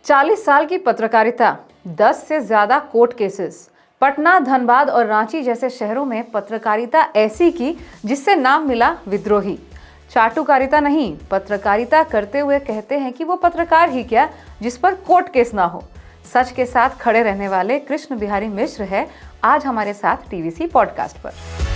40 साल की पत्रकारिता, 10 से ज्यादा कोर्ट केसेस, पटना, धनबाद और रांची जैसे शहरों में पत्रकारिता ऐसी की जिससे नाम मिला विद्रोही। चाटुकारिता नहीं, पत्रकारिता करते हुए कहते हैं कि वो पत्रकार ही क्या जिस पर कोर्ट केस ना हो। सच के साथ खड़े रहने वाले कृष्ण बिहारी मिश्र है आज हमारे साथ टीवीसी पॉडकास्ट पर।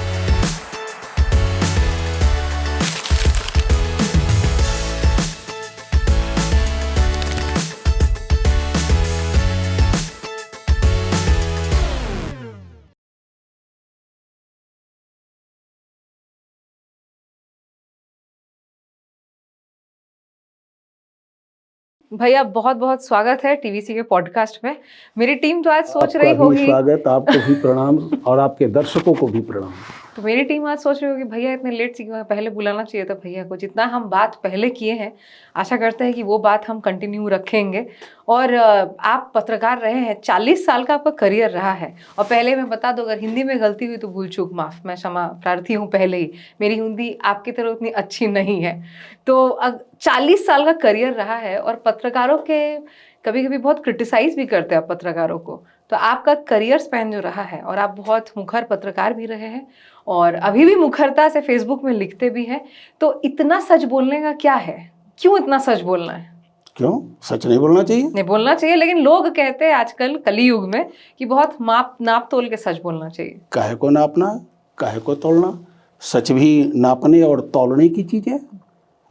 भैया बहुत बहुत स्वागत है टीवीसी के पॉडकास्ट में। मेरी टीम तो आज सोच रही होगी, स्वागत, आपको भी प्रणाम और आपके दर्शकों को भी प्रणाम। तो मेरी टीम आज सोच रही होगी भैया इतने लेट पहले बुलाना चाहिए था भैया को। जितना हम बात पहले किए हैं, आशा करते हैं कि वो बात हम कंटिन्यू रखेंगे। और आप पत्रकार रहे हैं, 40 साल का आपका करियर रहा है। और पहले मैं बता दूं, अगर हिंदी में गलती हुई तो भूल चूक माफ, मैं क्षमा प्रार्थी हूँ पहले ही। मेरी हिंदी आपकी तरह उतनी अच्छी नहीं है। तो 40 साल का करियर रहा है और पत्रकारों के कभी कभी बहुत क्रिटिसाइज भी करते हैं आप पत्रकारों को। तो आपका करियर स्पैन जो रहा है, और आप बहुत मुखर पत्रकार भी रहे हैं और अभी भी मुखरता से फेसबुक में लिखते भी हैं। तो इतना सच बोलने का क्या है? क्यों इतना सच बोलना है? क्यों सच नहीं बोलना चाहिए? नहीं बोलना चाहिए, लेकिन लोग कहते हैं आजकल कलयुग में कि बहुत नाप तोल के सच बोलना चाहिए। काहे को नापना, काहे को तोलना? सच भी नापने और तौलने की चीज है।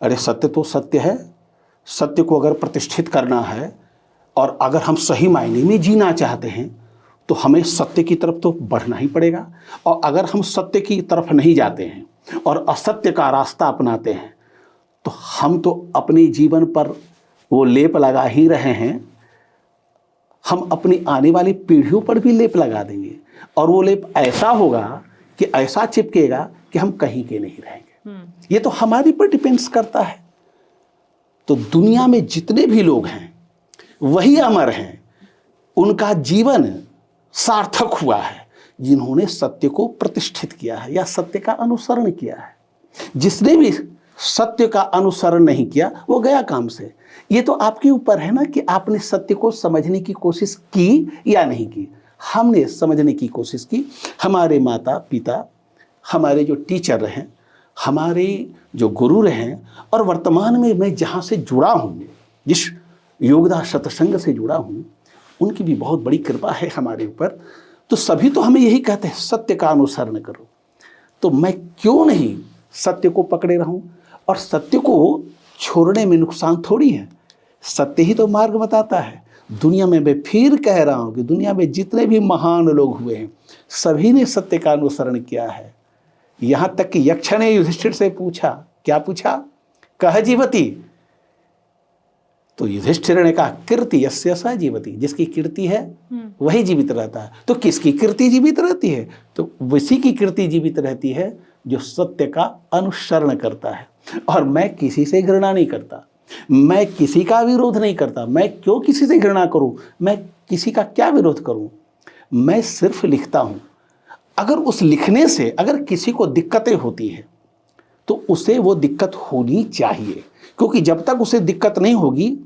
अरे सत्य तो सत्य है। सत्य को अगर प्रतिष्ठित करना है और अगर हम सही मायने में जीना चाहते हैं तो हमें सत्य की तरफ तो बढ़ना ही पड़ेगा। और अगर हम सत्य की तरफ नहीं जाते हैं और असत्य का रास्ता अपनाते हैं तो हम तो अपने जीवन पर वो लेप लगा ही रहे हैं। हम अपनी आने वाली पीढ़ियों पर भी लेप लगा देंगे और वो लेप ऐसा होगा कि ऐसा चिपकेगा कि हम कहीं के नहीं रहेंगे। ये तो हमारी पर डिपेंड्स करता है। तो दुनिया में जितने भी लोग हैं वही अमर हैं, उनका जीवन सार्थक हुआ है जिन्होंने सत्य को प्रतिष्ठित किया है या सत्य का अनुसरण किया है। जिसने भी सत्य का अनुसरण नहीं किया वो गया काम से। ये तो आपके ऊपर है ना कि आपने सत्य को समझने की कोशिश की या नहीं की। हमने समझने की कोशिश की। हमारे माता पिता, हमारे जो टीचर रहे, हमारे जो गुरु रहे, और वर्तमान में मैं जहाँ से जुड़ा हूँ, जिस योगदा सत्संग से जुड़ा हूँ, उनकी भी बहुत बड़ी कृपा है हमारे ऊपर। तो सभी तो हमें यही कहते हैं सत्य का अनुसरण करो। तो मैं क्यों नहीं सत्य को पकड़े रहूं? और सत्य को छोड़ने में नुकसान थोड़ी है। सत्य ही तो मार्ग बताता है। दुनिया में मैं फिर कह रहा हूं कि दुनिया में जितने भी महान लोग हुए हैं सभी ने सत्य का अनुसरण किया है। यहाँ तक कि यक्ष ने युधिष्ठिर से पूछा, क्या पूछा? कह जीवती। तो युधिष्ठिर ने कहा कीर्ति यस्य स जीवति, जिसकी कीर्ति है वही जीवित रहता है। तो किसकी कीर्ति जीवित रहती है? तो उसी की कीर्ति जीवित रहती है जो सत्य का अनुसरण करता है। और मैं किसी से घृणा नहीं करता, मैं किसी का विरोध नहीं करता। मैं क्यों किसी से घृणा करूं? मैं किसी का क्या विरोध करूं? मैं सिर्फ लिखता हूं। अगर उस लिखने से अगर किसी को दिक्कतें होती है तो उसे वो दिक्कत होनी चाहिए, क्योंकि जब तक उसे दिक्कत नहीं होगी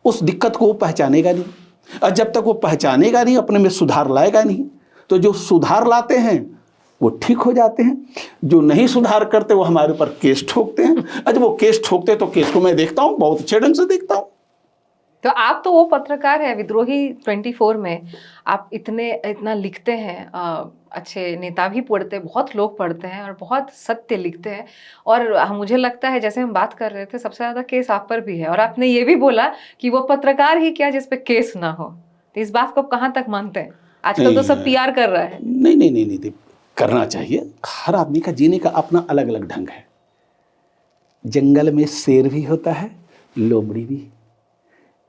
उस दिक्कत को वो पहचानेगा नहीं। और जब तक वो पहचानेगा नहीं, अपने में सुधार लाएगा नहीं, तो जो सुधार लाते हैं वो ठीक हो जाते हैं। जो नहीं सुधार करते वो हमारे ऊपर केस ठोकते हैं। और जब वो केस ठोकते तो केस को मैं देखता हूँ, बहुत अच्छे ढंग से देखता हूँ। तो आप तो वो पत्रकार है विद्रोही 24 में, आप इतना लिखते हैं। अच्छे नेता भी पढ़ते हैं, बहुत लोग पढ़ते हैं और बहुत सत्य लिखते हैं। और मुझे लगता है, जैसे हम बात कर रहे थे, सबसे ज्यादा केस आप पर भी है। और आपने ये भी बोला कि वो पत्रकार ही क्या जिस पे केस ना हो। तो इस बात को आप कहाँ तक मानते हैं? आजकल तो सब पीआर कर रहा है। नहीं, करना चाहिए। हर आदमी का जीने का अपना अलग अलग ढंग है। जंगल में शेर भी होता है, लोमड़ी भी,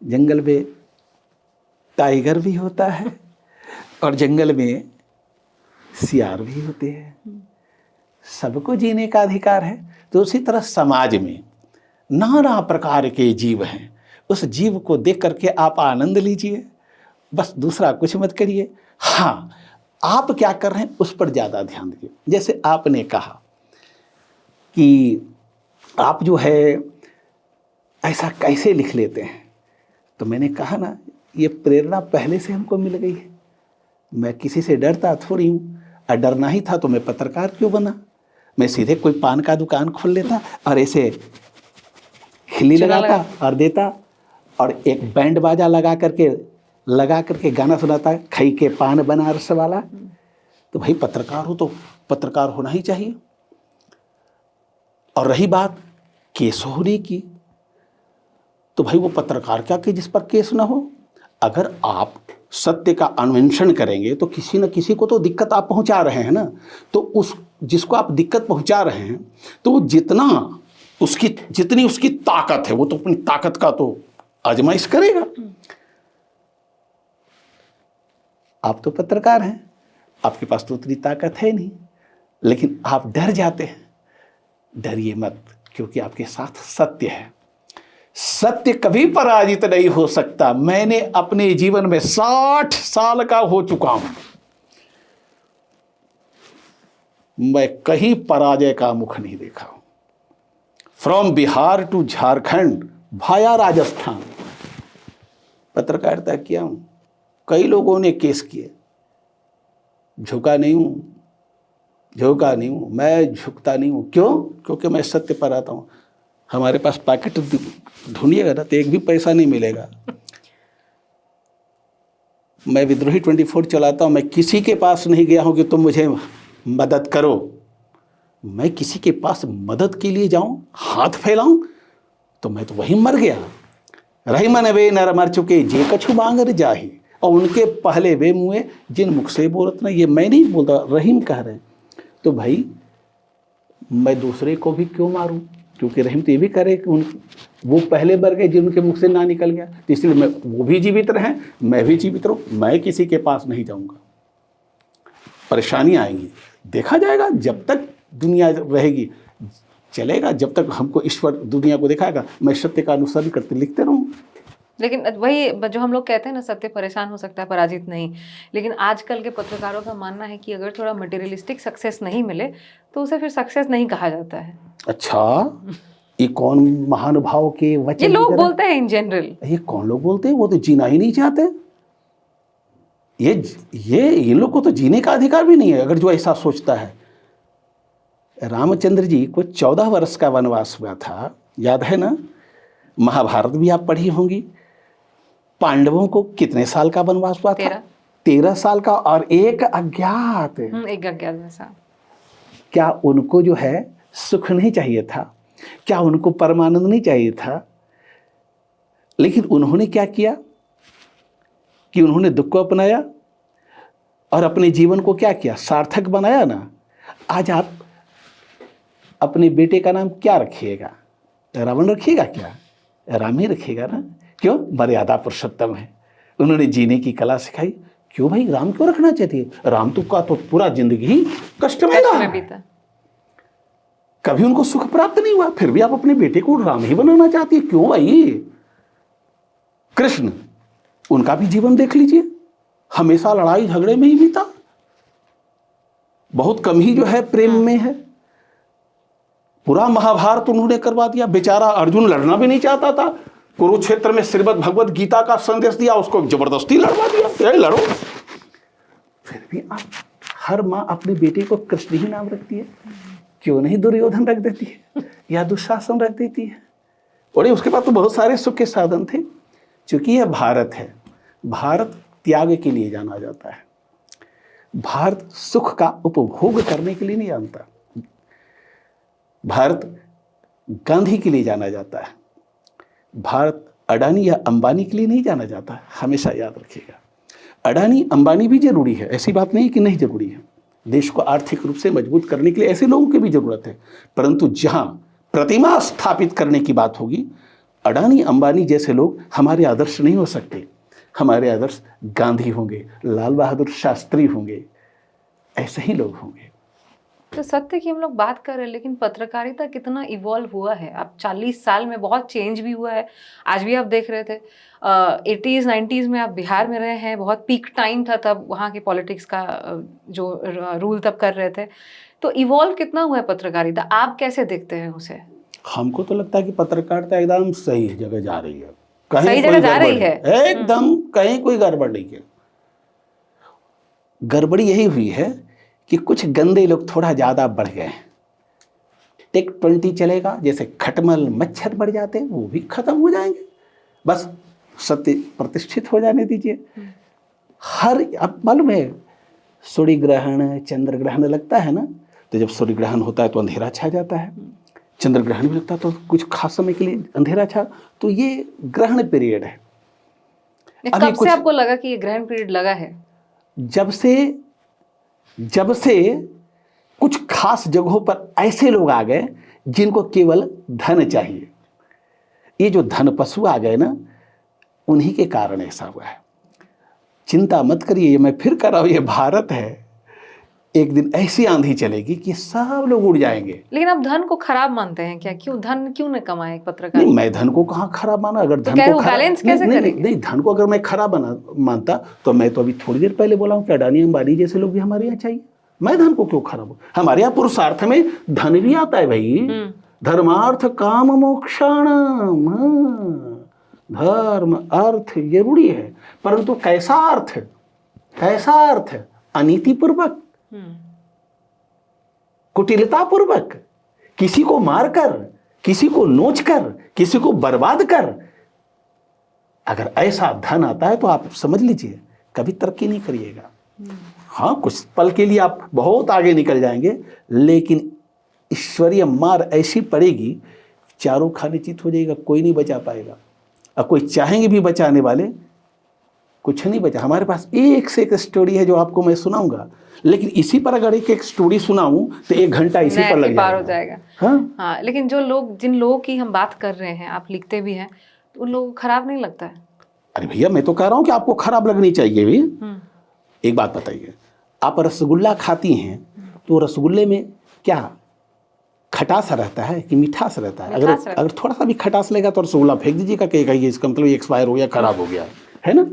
जंगल में टाइगर भी होता है और जंगल में सियार भी होते हैं। सबको जीने का अधिकार है। तो उसी तरह समाज में नाना प्रकार के जीव हैं। उस जीव को देख करके आप आनंद लीजिए, बस दूसरा कुछ मत करिए। हाँ, आप क्या कर रहे हैं उस पर ज़्यादा ध्यान दीजिए। जैसे आपने कहा कि आप जो है ऐसा कैसे लिख लेते हैं, तो मैंने कहा ना, ये प्रेरणा पहले से हमको मिल गई है। मैं किसी से डरता थोड़ी हूँ, और डरना ही था तो मैं पत्रकार क्यों बना। मैं सीधे कोई पान का दुकान खोल लेता और ऐसे खिल्ली लगाता और देता, और एक बैंड बाजा लगा करके गाना सुनाता, खई के पान बनारस वाला। तो भाई पत्रकार हो तो पत्रकार होना ही चाहिए। और रही बात केस होने की, तो भाई वो पत्रकार क्या कि जिस पर केस ना हो। अगर आप सत्य का अन्वेषण करेंगे तो किसी न किसी को तो दिक्कत आप पहुंचा रहे हैं ना। तो उस जिसको आप दिक्कत पहुंचा रहे हैं, तो वो जितनी उसकी ताकत है, वो तो अपनी ताकत का तो आजमाइश करेगा। आप तो पत्रकार हैं, आपके पास तो उतनी ताकत है नहीं, लेकिन आप डर जाते हैं। डरिए मत, क्योंकि आपके साथ सत्य है। सत्य कभी पराजित नहीं हो सकता। मैंने अपने जीवन में 60 साल का हो चुका हूं, मैं कहीं पराजय का मुख नहीं देखा हूं। फ्रॉम बिहार टू झारखंड भाया राजस्थान पत्रकारिता किया हूं। कई लोगों ने केस किए, झुका नहीं हूं, मैं झुकता नहीं हूं। क्यों? क्योंकि मैं सत्य पर आता हूं। हमारे पास पैकेट ढूंढिएगा ना तो एक भी पैसा नहीं मिलेगा। मैं विद्रोही 24 चलाता हूं। मैं किसी के पास नहीं गया हूं कि तुम मुझे मदद करो। मैं किसी के पास मदद के लिए जाऊं, हाथ फैलाऊं, तो मैं तो वहीं मर गया। रही मन वे नर मर चुके जे कछु मांगर जाही, और उनके पहले वे मुए जिन मुख से बोलत ना। ये मैं नहीं बोलता, रहीम कह रहे हैं। तो भाई मैं दूसरे को भी क्यों मारूं? क्योंकि रहीम तो ये भी करे कि वो पहले मर गए जिनके मुख से ना निकल गया, तो इसलिए मैं वो भी जीवित रहें, मैं भी जीवित रहूं। मैं किसी के पास नहीं जाऊंगा। परेशानी आएंगी, देखा जाएगा। जब तक दुनिया रहेगी चलेगा, जब तक हमको ईश्वर दुनिया को दिखाएगा, मैं सत्य का अनुसरण करते लिखते रहूँ। लेकिन वही जो हम लोग कहते हैं ना, सत्य परेशान हो सकता है, पराजित नहीं। लेकिन आजकल के पत्रकारों का मानना है कि अगर थोड़ा मटेरियलिस्टिक सक्सेस नहीं मिले तो उसे फिर सक्सेस नहीं कहा जाता है। अच्छा, ये कौन महानुभाव के वचन? ये लोग बोलते हैं इन जनरल। ये कौन लोग बोलते हैं? वो तो जीना ही नहीं चाहते। ये इन लोग को तो जीने का अधिकार भी नहीं है, अगर जो ऐसा सोचता है। रामचंद्र जी को 14 वर्ष का वनवास हुआ था, याद है ना? महाभारत भी आप पढ़ी होंगी। पांडवों को कितने साल का वनवास हुआ था? 13 साल का, और एक अज्ञात। एक अज्ञात में सा। क्या उनको जो है सुख नहीं चाहिए था? क्या उनको परमानंद नहीं चाहिए था? लेकिन उन्होंने क्या किया कि उन्होंने दुख को अपनाया और अपने जीवन को क्या किया? सार्थक बनाया ना। आज आप अपने बेटे का नाम क्या रखिएगा? रावण रखिएगा क्या? राम ही रखिएगा ना। क्यों? मर्यादा पुरुषोत्तम है, उन्होंने जीने की कला सिखाई। क्यों भाई, राम क्यों रखना चाहती है? राम का तो पूरा जिंदगी ही कष्ट में बीता, कभी उनको सुख प्राप्त नहीं हुआ, फिर भी आप अपने बेटे को राम ही बनाना चाहती है। क्यों भाई? कृष्ण, उनका भी जीवन देख लीजिए, हमेशा लड़ाई झगड़े में ही बीता, बहुत कम ही जो है प्रेम में है। पूरा महाभारत उन्होंने करवा दिया। बेचारा अर्जुन लड़ना भी नहीं चाहता था, कुरुक्षेत्र में श्रीमद् भगवद गीता का संदेश दिया, उसको जबरदस्ती लड़वा दिया, लड़ो। फिर भी आप, हर माँ अपने बेटे को कृष्ण ही नाम रखती है, क्यों नहीं दुर्योधन रख देती है या दुशासन रख देती है? और उसके बाद तो बहुत सारे सुख के साधन थे। क्योंकि यह भारत है, भारत त्याग के लिए जाना जाता है। भारत सुख का उपभोग करने के लिए नहीं जानता। भारत गांधी के लिए जाना जाता है। भारत अडानी या अंबानी के लिए नहीं जाना जाता है, हमेशा याद रखिएगा। अडानी अंबानी भी जरूरी है, ऐसी बात नहीं कि नहीं जरूरी है। देश को आर्थिक रूप से मजबूत करने के लिए ऐसे लोगों की भी जरूरत है। परंतु जहां प्रतिमा स्थापित करने की बात होगी, अडानी अंबानी जैसे लोग हमारे आदर्श नहीं हो सकते। हमारे आदर्श गांधी होंगे, लाल बहादुर शास्त्री होंगे, ऐसे ही लोग होंगे। तो सत्य की हम लोग बात कर रहे हैं, लेकिन पत्रकारिता कितना इवॉल्व हुआ है। अब 40 साल में बहुत चेंज भी हुआ है। आज भी आप देख रहे थे 80s 90s में आप बिहार में रहे हैं, बहुत पीक टाइम था तब वहाँ के पॉलिटिक्स का, जो रूल तब कर रहे थे। तो इवॉल्व कितना हुआ है पत्रकारिता, आप कैसे देखते हैं उसे? हमको तो लगता है कि पत्रकारिता एकदम सही जगह जा रही है, कहीं सही कोई जगह जा रही गड़बड़ है। एकदम कहीं कोई गड़बड़ नहीं है। गड़बड़ी यही हुई है कि कुछ गंदे लोग थोड़ा ज्यादा बढ़ गए हैं। टेक 20 चलेगा, जैसे खटमल मच्छर बढ़ जाते हैं वो भी खत्म हो जाएंगे। बस सत्य प्रतिष्ठित हो जाने दीजिए। हर अब मालूम है सूर्य ग्रहण चंद्र ग्रहण लगता है ना, तो जब सूर्य ग्रहण होता है तो अंधेरा छा जाता है, चंद्र ग्रहण भी लगता है तो कुछ खास समय के लिए अंधेरा छा, तो ये ग्रहण पीरियड है। अभी कब से कुछ आपको लगा कि ये ग्रहण पीरियड लगा है? जब से कुछ खास जगहों पर ऐसे लोग आ गए जिनको केवल धन चाहिए। ये जो धन पशु आ गए ना, उन्हीं के कारण ऐसा हुआ है। चिंता मत करिए, मैं फिर कर रहा हूं, ये भारत है। एक दिन ऐसी आंधी चलेगी कि सब लोग उड़ जाएंगे। लेकिन आप धन को खराब मानते हैं क्या? क्यों धन क्यों न कमाए एक पत्रकार? नहीं, मैं धन को कहाँ खराब माना। अगर तो धन क्या को वो खराब बैलेंस नहीं, कैसे नहीं, करेंगे? नहीं, धन को अगर मैं खराब मानता तो मैं तो अभी थोड़ी देर पहले बोला हूँ कि अडानी अंबानी जैसे लोग भी हमारे यहाँ चाहिए। मैं धन को क्यों खराब हूँ? हमारे यहाँ पुरुषार्थ में धन भी आता है भाई। धर्मार्थ काम मोक्षाणाम। धर्म अर्थ जरूरी है, परंतु कैसा अर्थ? कैसा अर्थ? अनीतिपूर्वक, कुटिलता पूर्वक, किसी को मारकर, किसी को नोचकर, किसी को बर्बाद कर। अगर ऐसा धन आता है तो आप समझ लीजिए कभी तरक्की नहीं करिएगा। हाँ, कुछ पल के लिए आप बहुत आगे निकल जाएंगे, लेकिन ईश्वरीय मार ऐसी पड़ेगी चारों खाने चित हो जाएगा, कोई नहीं बचा पाएगा। और कोई चाहेंगे भी बचाने वाले, कुछ नहीं बचा। हमारे पास एक से एक स्टोरी है जो आपको मैं सुनाऊंगा, लेकिन इसी पर अगर एक एक स्टोरी सुनाऊं तो 1 घंटा इसी पर लग पार हो जाएगा। हाँ? हाँ, लेकिन जिन लोगों की हम बात कर रहे हैं, आप लिखते भी हैं, तो उन लोगों को खराब नहीं लगता है? अरे भैया, मैं तो कह रहा हूं कि आपको खराब लगनी चाहिए भी। एक बात बताइए, आप रसगुल्ला खाती हैं तो रसगुल्ले में क्या खटास रहता है कि मिठास रहता है? अगर थोड़ा सा भी खटास लेगा तो रसगुल्ला फेंक दीजिएगा, कहेगा ये इसका मतलब एक्सपायर हो गया, खराब हो गया है ना।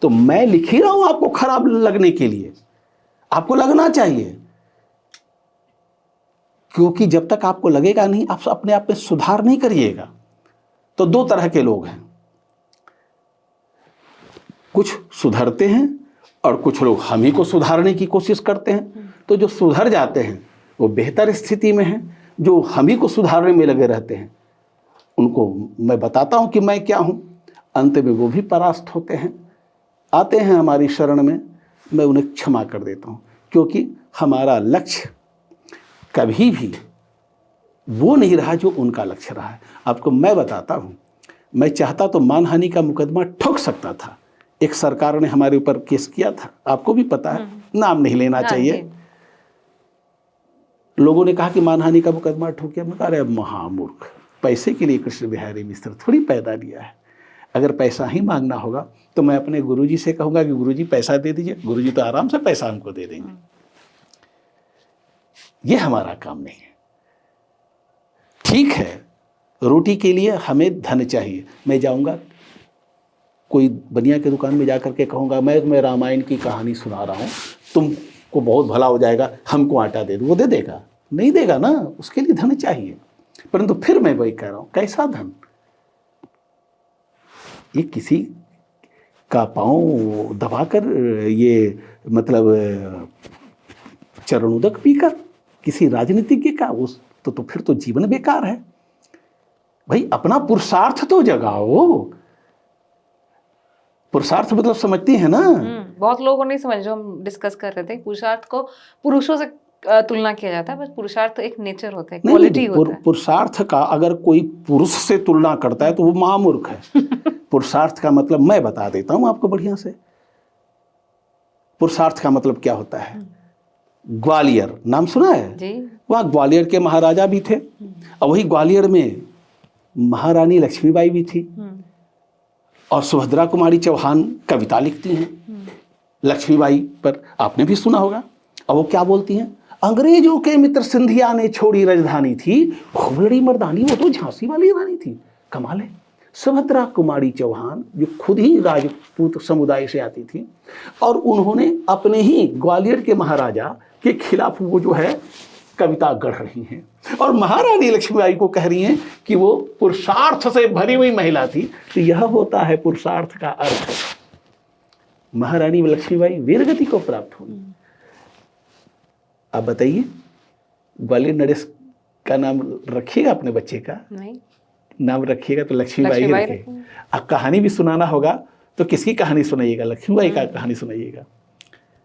तो मैं लिख ही रहा हूं आपको खराब लगने के लिए, आपको लगना चाहिए, क्योंकि जब तक आपको लगेगा नहीं, आप अपने आप में सुधार नहीं करिएगा। तो 2 तरह के लोग हैं, कुछ सुधरते हैं और कुछ लोग हम ही को सुधारने की कोशिश करते हैं। तो जो सुधर जाते हैं वो बेहतर स्थिति में हैं, जो हम ही को सुधारने में लगे रहते हैं उनको मैं बताता हूं कि मैं क्या हूं, अंत में वो भी परास्त होते हैं, आते हैं हमारी शरण में, मैं उन्हें क्षमा कर देता हूं, क्योंकि हमारा लक्ष्य कभी भी वो नहीं रहा जो उनका लक्ष्य रहा है। आपको मैं बताता हूं, मैं चाहता तो मानहानि का मुकदमा ठोक सकता था। एक सरकार ने हमारे ऊपर केस किया था, आपको भी पता है, नाम नहीं लेना चाहिए। लोगों ने कहा कि मानहानि का मुकदमा ठोकिया। मैं कहा, अरे महामूर्ख, पैसे के लिए कृष्ण बिहारी मिश्र थोड़ी पैदा दिया है। अगर पैसा ही मांगना होगा तो मैं अपने गुरुजी से कहूंगा कि गुरुजी पैसा दे दीजिए, गुरुजी तो आराम से पैसा हमको दे देंगे। ये हमारा काम नहीं है। ठीक है, रोटी के लिए हमें धन चाहिए, मैं जाऊंगा कोई बनिया की दुकान में जाकर के कहूंगा मैं तुम्हें रामायण की कहानी सुना रहा हूं, तुमको बहुत भला हो जाएगा, हमको आटा दे दो, वो दे देगा? नहीं देगा ना, उसके लिए धन चाहिए। परंतु फिर मैं वही कह रहा हूं, कैसा धन? ये किसी का पांव दबाकर, ये मतलब चरणोदक पीकर, किसी राजनीतिज्ञ का, उस तो फिर तो जीवन बेकार है। भाई अपना पुरुषार्थ तो जगाओ। पुरुषार्थ मतलब समझती है ना? बहुत लोगों को नहीं समझ, जो हम डिस्कस कर रहे थे, पुरुषार्थ को पुरुषों से तुलना किया जाता है, बस पुरुषार्थ एक नेचर होता है, क्वालिटी होता है। पुरुषार्थ का अगर कोई पुरुष से तुलना करता है तो वो महामूर्ख है। पुरुषार्थ का मतलब मैं बता देता हूं आपको बढ़िया से। पुरुषार्थ का मतलब क्या होता है? ग्वालियर नाम सुना है जी? वहाँ ग्वालियर के महाराजा भी थे, और वही ग्वालियर में महारानी लक्ष्मीबाई भी थी, और सुभद्रा कुमारी चौहान कविता लिखती हैं लक्ष्मीबाई पर, आपने भी सुना होगा। और वो क्या बोलती हैं? अंग्रेजों के मित्र सिंधिया ने छोड़ी राजधानी थी, खूब लड़ी मर्दानी, वो तो झांसी वाली रानी थी। कमाल है। सुभद्रा कुमारी चौहान जो खुद ही राजपूत समुदाय से आती थी, और उन्होंने अपने ही ग्वालियर के महाराजा के खिलाफ वो जो है कविता गढ़ रही हैं और महारानी लक्ष्मीबाई को कह रही हैं कि वो पुरुषार्थ से भरी हुई महिला थी। तो यह होता है पुरुषार्थ का अर्थ। महारानी लक्ष्मीबाई वीरगति को प्राप्त हुई। आप बताइए, ग्वालियर नरेश का नाम रखिएगा अपने बच्चे का? नहीं, नाम रखिएगा तो लक्ष्मीबाई ही रखिएगा। अब कहानी भी सुनाना होगा तो किसकी कहानी सुनाइएगा? लक्ष्मीबाई का कहानी सुनाइएगा।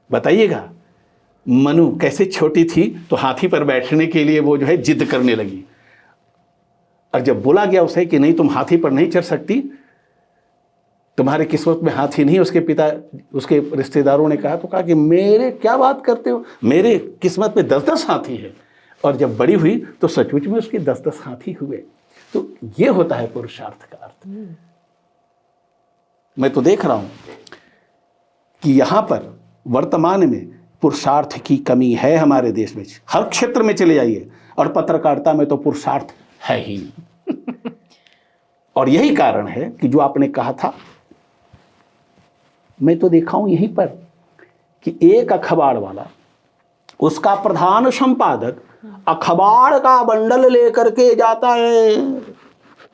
बताइएगा, मनु कैसे छोटी थी तो हाथी पर बैठने के लिए वो जो है जिद करने लगी, और जब बोला गया उसे कि नहीं तुम हाथी पर नहीं चढ़ सकती, तुम्हारे किस्मत में हाथी नहीं, उसके पिता उसके रिश्तेदारों ने कहा, तो कहा कि मेरे क्या बात करते हो, मेरे किस्मत में 10-10 हाथी है। और जब बड़ी हुई तो सचमुच में उसके 10-10 हाथी हुए। तो ये होता है पुरुषार्थ का अर्थ। मैं तो देख रहा हूं कि यहां पर वर्तमान में पुरुषार्थ की कमी है हमारे देश में। हर क्षेत्र में चले जाइए और पत्रकारिता में तो पुरुषार्थ है ही नहीं। और यही कारण है कि जो आपने कहा था, मैं तो देखा हूं यहीं पर कि एक अखबार वाला, उसका प्रधान संपादक अखबार का बंडल लेकर के जाता है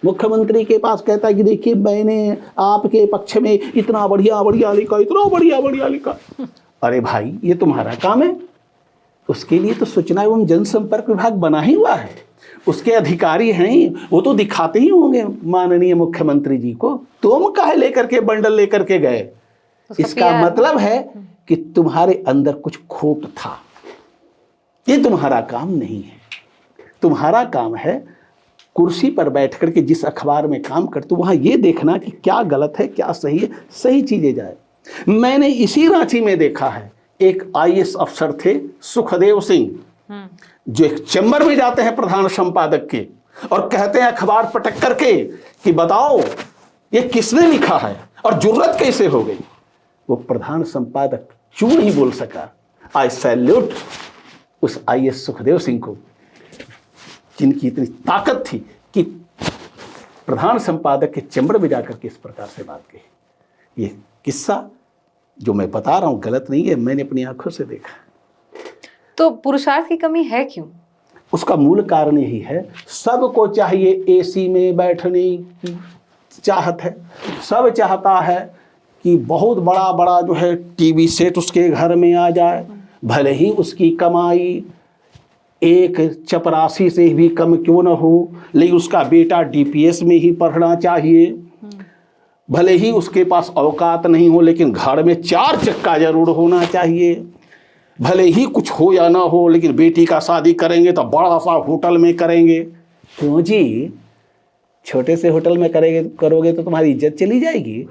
मुख्यमंत्री के पास, कहता है कि देखिए मैंने आपके पक्ष में इतना बढ़िया बढ़िया लिखा, इतना बढ़िया बढ़िया लिखा। अरे भाई, ये तुम्हारा काम है? उसके लिए तो सूचना एवं जनसंपर्क विभाग बना ही हुआ है, उसके अधिकारी हैं, वो तो दिखाते ही होंगे माननीय मुख्यमंत्री जी को। तुम काहे लेकर के बंडल लेकर के गए? इसका मतलब है कि तुम्हारे अंदर कुछ खोट था। ये तुम्हारा काम नहीं है। तुम्हारा काम है कुर्सी पर बैठ करके जिस अखबार में काम करते वहां ये देखना कि क्या गलत है क्या सही है, सही चीजें जाए। मैंने इसी रांची में देखा है, एक आईएएस अफसर थे सुखदेव सिंह, जो एक चैम्बर में जाते हैं प्रधान संपादक के और कहते हैं अखबार पटक करके कि बताओ ये किसने लिखा है और जुर्रत कैसे हो गई। वो प्रधान संपादक चूं नहीं बोल सका। आई सैल्यूट उस आईएएस सुखदेव सिंह को, जिनकी इतनी ताकत थी कि प्रधान संपादक के चैम्बर में जाकर के इस प्रकार से बात कही। ये किस्सा जो मैं बता रहा हूं गलत नहीं है, मैंने अपनी आंखों से देखा। तो पुरुषार्थ की कमी है क्यों? उसका मूल कारण यही है, सबको चाहिए एसी में बैठने की चाहत है। सब चाहता है कि बहुत बड़ा बड़ा जो है टीवी सेट उसके घर में आ जाए, भले ही उसकी कमाई एक चपरासी से भी कम क्यों न हो, लेकिन उसका बेटा डीपीएस में ही पढ़ना चाहिए। भले ही उसके पास औकात नहीं हो, लेकिन घर में 4 चक्का जरूर होना चाहिए। भले ही कुछ हो या ना हो, लेकिन बेटी का शादी करेंगे तो बड़ा सा होटल में करेंगे। क्यों जी? छोटे से होटल में करोगे तो तुम्हारी इज्जत चली जाएगी।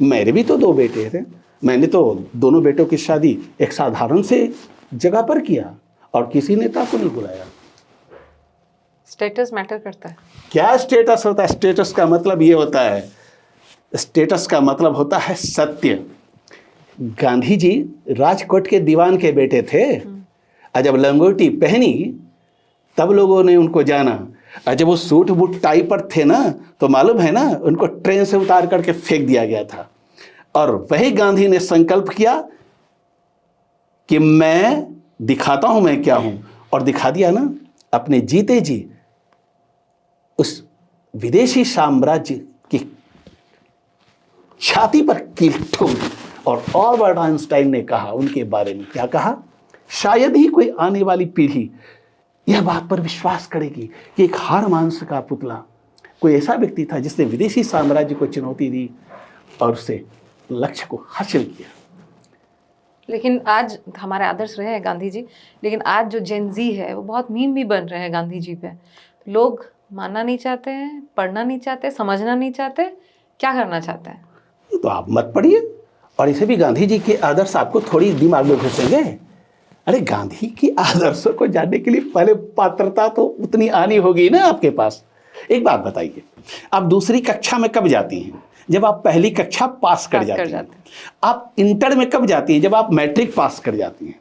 मेरे भी तो 2 बेटे थे, मैंने तो दोनों बेटों की शादी एक साधारण से जगह पर किया और किसी नेता को नहीं बुलाया। स्टेटस मैटर करता है? क्या स्टेटस होता है? स्टेटस का मतलब ये होता है, स्टेटस का मतलब होता है सत्य। गांधी जी राजकोट के दीवान के बेटे थे, और जब लंगोटी पहनी तब लोगों ने उनको जाना, और जब वो सूट बूट टाई पर थे ना, तो मालूम है ना, उनको ट्रेन से उतार करके फेंक दिया गया था। और वही गांधी ने संकल्प किया कि मैं दिखाता हूं मैं क्या हूं, और दिखा दिया ना। अपने जीते जी उस विदेशी साम्राज्य की छाती पर कील ठोक दी। और ऑलबर्ट आइंस्टाइन ने कहा उनके बारे में, क्या कहा? शायद ही कोई आने वाली पीढ़ी यह बात पर विश्वास करेगी कि एक हार मांस का पुतला कोई ऐसा व्यक्ति था जिसने विदेशी साम्राज्य को चुनौती दी और उससे लक्ष्य को हासिल किया। लेकिन आज हमारे आदर्श रहे हैं गांधी जी, लेकिन आज जो जेनजी है वो बहुत मीम भी बन रहे हैं गांधी जी पे। लोग मानना नहीं चाहते हैं, पढ़ना नहीं चाहते, समझना नहीं चाहते, क्या करना चाहते हैं? तो आप मत पढ़िए, और इसे भी गांधी जी के आदर्श आपको थोड़ी दिमाग में घुसेंगे। अरे गांधी के आदर्शों को जानने के लिए पहले पात्रता तो उतनी आनी होगी ना आपके पास। एक बात बताइए, आप दूसरी कक्षा में कब जाती हैं? जब आप पहली कक्षा पास कर जाती हैं। आप इंटर में कब जाती हैं? जब आप मैट्रिक पास कर जाती हैं।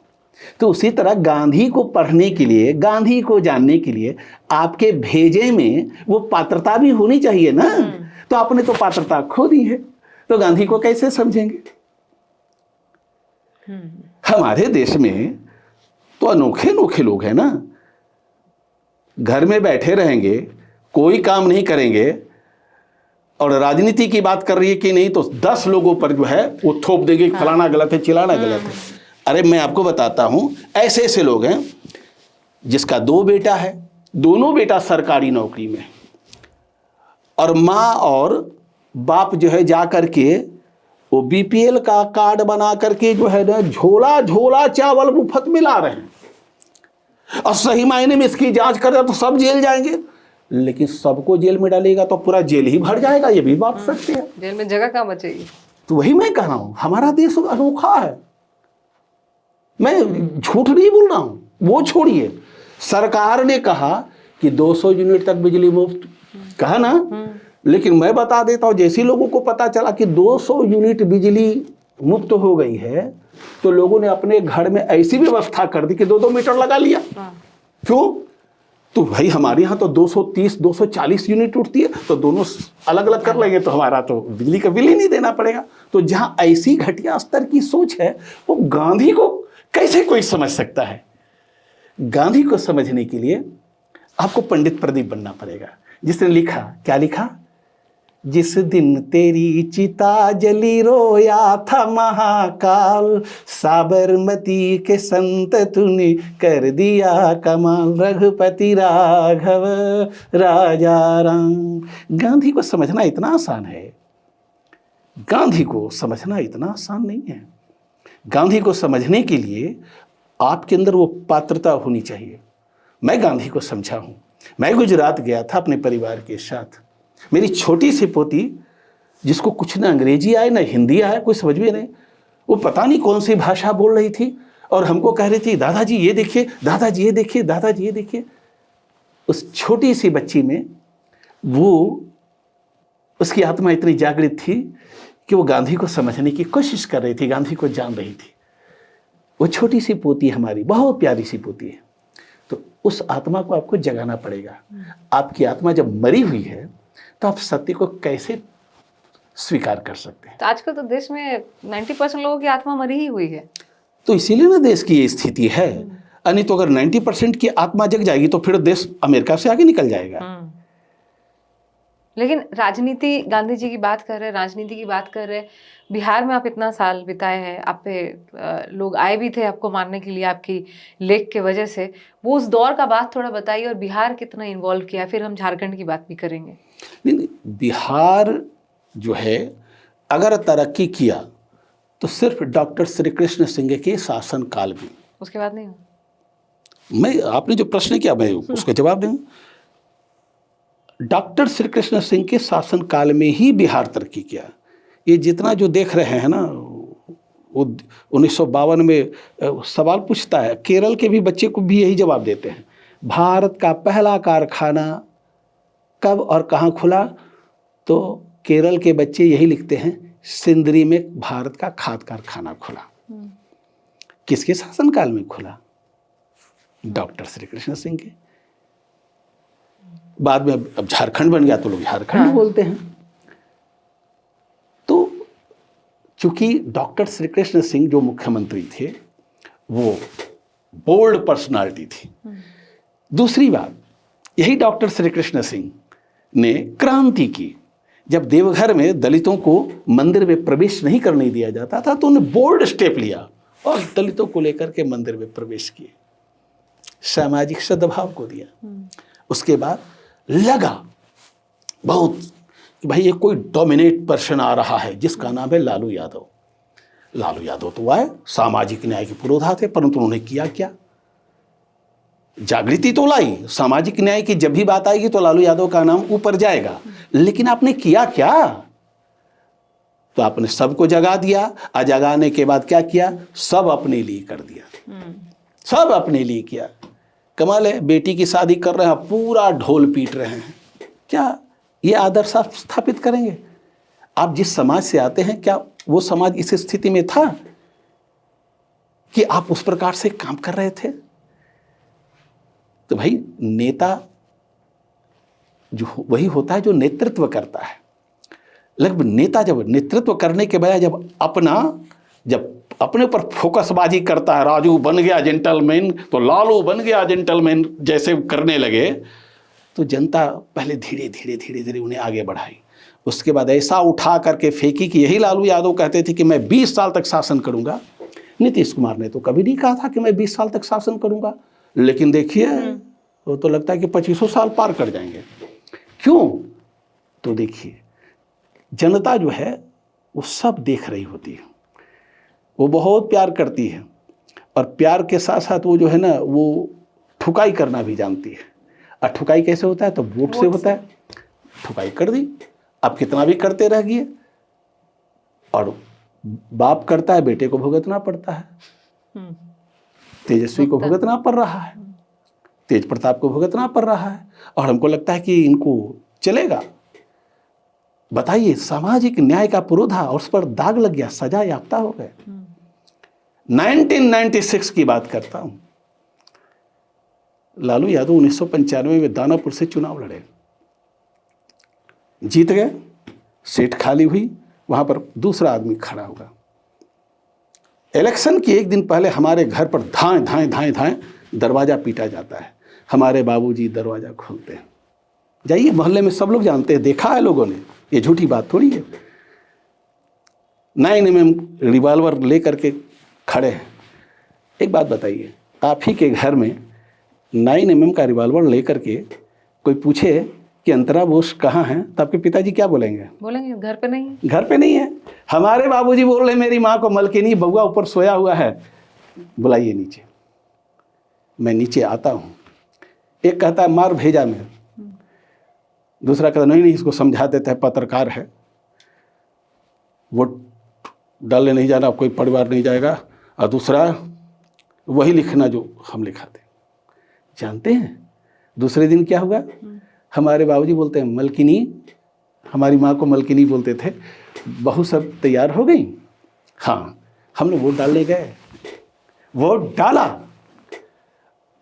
तो उसी तरह गांधी को पढ़ने के लिए, गांधी को जानने के लिए आपके भेजे में वो पात्रता भी होनी चाहिए ना। तो आपने तो पात्रता खो दी है, तो गांधी को कैसे समझेंगे? हमारे देश में तो अनोखे अनोखे लोग हैं ना। घर में बैठे रहेंगे, कोई काम नहीं करेंगे और राजनीति की बात कर रही है कि नहीं, तो 10 लोगों पर जो है वो थोप देंगे, फलाना गलत है, चिलाना गलत है। अरे मैं आपको बताता हूं, ऐसे ऐसे लोग हैं जिसका 2 बेटा है, दोनों बेटा सरकारी नौकरी में, और माँ और बाप जो है जा करके वो बीपीएल का कार्ड बना करके जो है ना झोला झोला चावल मुफ्त में ला रहे हैं, और सही मायने में इसकी जांच करें तो सब जेल जाएंगे, लेकिन सबको जेल में डालेगा तो पूरा जेल ही भर जाएगा, ये भी बात सत्य है। जेल में जगह कहाँ बचेगी? तो वही मैं कह रहा हूं, हमारा देश अनोखा है, मैं झूठ नहीं बोल रहा हूं। वो छोड़िए, सरकार ने कहा कि 200 यूनिट तक बिजली मुफ्त, कहा ना, लेकिन मैं बता देता हूं, जैसे लोगों को पता चला कि 200 यूनिट बिजली मुफ्त हो गई है, तो लोगों ने अपने घर में ऐसी व्यवस्था कर दी कि 2-2 मीटर लगा लिया। क्यों? तो भाई हमारे यहाँ तो 230 240 यूनिट उठती है, तो दोनों अलग अलग कर लेंगे तो हमारा तो बिजली का बिल ही नहीं देना पड़ेगा। तो जहाँ ऐसी घटिया स्तर की सोच है, वो गांधी को कैसे कोई समझ सकता है? गांधी को समझने के लिए आपको पंडित प्रदीप बनना पड़ेगा, जिसने लिखा, क्या लिखा? जिस दिन तेरी चिता जली रोया था महाकाल, साबरमती के संत तूने कर दिया कमाल, रघुपति राघव राजा राम। गांधी को समझना इतना आसान है? गांधी को समझना इतना आसान नहीं है। गांधी को समझने के लिए आपके अंदर वो पात्रता होनी चाहिए। मैं गांधी को समझा हूं। मैं गुजरात गया था अपने परिवार के साथ। मेरी छोटी सी पोती, जिसको कुछ ना अंग्रेजी आए ना हिंदी आए, कोई समझ भी नहीं, वो पता नहीं कौन सी भाषा बोल रही थी और हमको कह रही थी, दादाजी ये देखिए, दादाजी ये देखिए, दादाजी ये देखिए। उस छोटी सी बच्ची में वो, उसकी आत्मा इतनी जागृत थी कि वो गांधी को समझने की कोशिश कर रही थी, गांधी को जान रही थी। वो छोटी सी पोती हमारी, बहुत प्यारी सी पोती है। तो उस आत्मा को आपको जगाना पड़ेगा। आपकी आत्मा जब मरी हुई है तो आप सत्य को कैसे स्वीकार कर सकते हैं? तो आजकल तो देश में 90% लोगों की आत्मा मरी ही हुई है। तो इसीलिए ना देश की ये स्थिति है। नहीं तो अगर 90% की आत्मा जग जाएगी तो फिर देश अमेरिका से आगे निकल जाएगा। लेकिन राजनीति, गांधी जी की बात कर रहे हैं, राजनीति की बात कर रहे हैं, बिहार में आप इतना साल बिताए हैं, आप पे लोग आए भी थे आपको मारने के लिए आपकी लेख के वजह से। वो उस दौर का बात थोड़ा बताइए, और बिहार कितना इन्वॉल्व किया, फिर हम झारखंड की बात भी करेंगे। नहीं, बिहार जो है अगर तरक्की किया तो सिर्फ डॉक्टर श्री कृष्ण सिंह के शासन काल में, उसके बाद नहीं हुआ। मैं, आपने जो प्रश्न किया मैं उसका जवाब दूंगा। डॉक्टर श्री कृष्ण सिंह के शासन काल में ही बिहार तरक्की किया। ये जितना जो देख रहे हैं ना, वो 1952 में सवाल पूछता है, केरल के भी बच्चे को भी यही जवाब देते हैं, भारत का पहला कारखाना कब और कहाँ खुला? तो केरल के बच्चे यही लिखते हैं, सिंदरी में भारत का खाद कारखाना खुला। किसके शासनकाल में खुला? डॉक्टर श्री कृष्ण सिंह के। बाद में अब झारखंड बन गया तो लोग झारखंड बोलते हैं। तो चूंकि डॉक्टर श्री कृष्ण सिंह जो मुख्यमंत्री थे वो बोल्ड पर्सनालिटी थी। दूसरी बात, यही डॉक्टर श्री कृष्ण सिंह ने क्रांति की। जब देवघर में दलितों को मंदिर में प्रवेश नहीं करने दिया जाता था तो उन्होंने बोल्ड स्टेप लिया और दलितों को लेकर के मंदिर में प्रवेश किए, सामाजिक सद्भाव को दिया। उसके बाद लगा बहुत कि भाई ये कोई डोमिनेट पर्सन आ रहा है जिसका नाम है लालू यादव। लालू यादव तो आए, सामाजिक न्याय के पुरोधा थे, परंतु उन्होंने किया क्या? जागृति तो लाई, सामाजिक न्याय की जब भी बात आएगी तो लालू यादव का नाम ऊपर जाएगा, लेकिन आपने किया क्या? तो आपने सबको जगा दिया, और जगाने के बाद क्या किया? सब अपने लिए कर दिया, सब अपने लिए किया। कमाल है, बेटी की शादी कर रहे हैं, पूरा ढोल पीट रहे हैं। क्या ये आदर्श आप स्थापित करेंगे? आप जिस समाज से आते हैं, क्या वो समाज इस स्थिति में था कि आप उस प्रकार से काम कर रहे थे? तो भाई नेता जो वही होता है जो नेतृत्व करता है। लगभग नेता जब नेतृत्व करने के बजाय जब अपने पर फोकसबाजी करता है, राजू बन गया जेंटलमैन तो लालू बन गया जेंटलमैन जैसे करने लगे, तो जनता पहले धीरे धीरे धीरे धीरे उन्हें आगे बढ़ाई। उसके बाद ऐसा उठा करके फेंकी कि यही लालू यादव कहते थे कि मैं 20 साल तक शासन करूंगा। नीतीश कुमार ने तो कभी नहीं कहा था कि मैं 20 साल तक शासन करूंगा, लेकिन देखिए वो तो लगता है कि 25 साल पार कर जाएंगे। क्यों? तो देखिए जनता जो है वो सब देख रही होती है, वो बहुत प्यार करती है, और प्यार के साथ साथ वो जो है ना वो ठुकाई करना भी जानती है। और ठुकाई कैसे होता है? तो वोट से होता है। ठुकाई कर दी, अब कितना भी करते रह गए, और बाप करता है बेटे को भुगतना पड़ता है। तेजस्वी को भुगतना पड़ रहा है, तेज प्रताप को भुगतना पड़ रहा है, और हमको लगता है कि इनको चलेगा। बताइए, सामाजिक न्याय का पुरोधा और उस पर दाग लग गया, सजा याफ्ता हो गए। 1996 की बात करता हूं, लालू यादव 1995 में दानापुर से चुनाव लड़े, जीत गए, सीट खाली हुई, वहां पर दूसरा आदमी खड़ा हुआ। इलेक्शन के एक दिन पहले हमारे घर पर धाएं धाएं धाएं धाएं दरवाजा पीटा जाता है। हमारे बाबूजी दरवाजा खोलते हैं, जाइए मोहल्ले में सब लोग जानते हैं, देखा है लोगों ने, ये झूठी बात थोड़ी है। 9mm रिवॉल्वर लेकर के खड़े हैं। एक बात बताइए, आप ही के घर में 9mm का रिवॉल्वर लेकर के कोई पूछे कि अंतरा बोस कहाँ हैं, तो आपके पिताजी क्या बोलेंगे? बोलेंगे घर पे नहीं है। घर पे नहीं है। हमारे बाबूजी बोल रहे मेरी माँ को मलकिनी बउआ ऊपर सोया हुआ है, बुलाइए नीचे। मैं नीचे आता हूँ, एक कहता है मार भेजा मैं, दूसरा कहता नहीं इसको समझा देता है, पत्रकार है, वोट डालने नहीं जाना, कोई परिवार नहीं जाएगा, और दूसरा वही लिखना जो हम लिखाते। जानते हैं दूसरे दिन क्या हुआ? हमारे बाबूजी बोलते हैं मलकिनी, हमारी माँ को मलकिनी बोलते थे, बहू सब तैयार हो गई। हाँ, हम लोग वोट डालने गए, वोट डाला,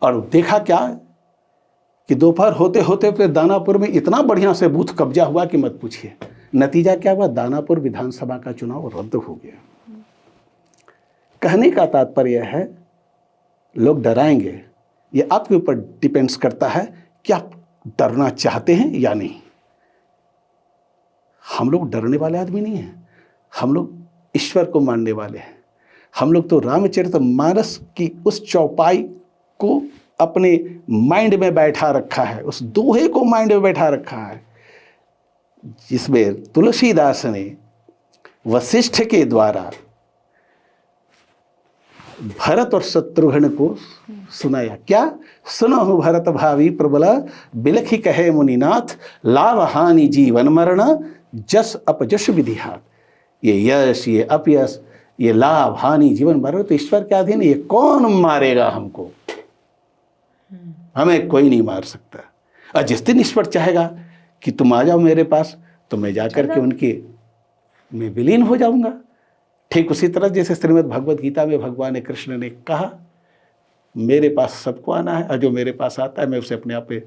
और देखा क्या कि दोपहर होते होते फिर दानापुर में इतना बढ़िया से बूथ कब्जा हुआ कि मत पूछिए। नतीजा क्या हुआ? दानापुर विधानसभा का चुनाव रद्द हो गया। कहने का तात्पर्य है लोग डराएंगे, ये आपके ऊपर डिपेंड्स करता है कि आप डरना चाहते हैं या नहीं। हम लोग डरने वाले आदमी नहीं हैं, हम लोग ईश्वर को मानने वाले हैं। हम लोग तो रामचरितमानस की उस चौपाई को अपने माइंड में बैठा रखा है, उस दोहे को माइंड में बैठा रखा है, जिसमें तुलसीदास ने वशिष्ठ के द्वारा भरत और शत्रुघ्न को सुनाया। क्या? सुनो भरत भावी प्रबल, बिलखी कहे मुनिनाथ, लाभ हानि जीवन मरण, जस अपजस विधिहात। ये यश, ये अपयश, ये लाभ हानि जीवन मरण तो ईश्वर के अधीन। ये कौन मारेगा हमको? हमें कोई नहीं मार सकता। और जिस दिन ईश्वर चाहेगा कि तुम आ जाओ मेरे पास, तो मैं जाकर के उनके में विलीन हो जाऊंगा। ठीक उसी तरह जैसे श्रीमद् भगवद गीता में भगवान कृष्ण ने कहा, मेरे पास सबको आना है, और जो मेरे पास आता है मैं उसे अपने आप पे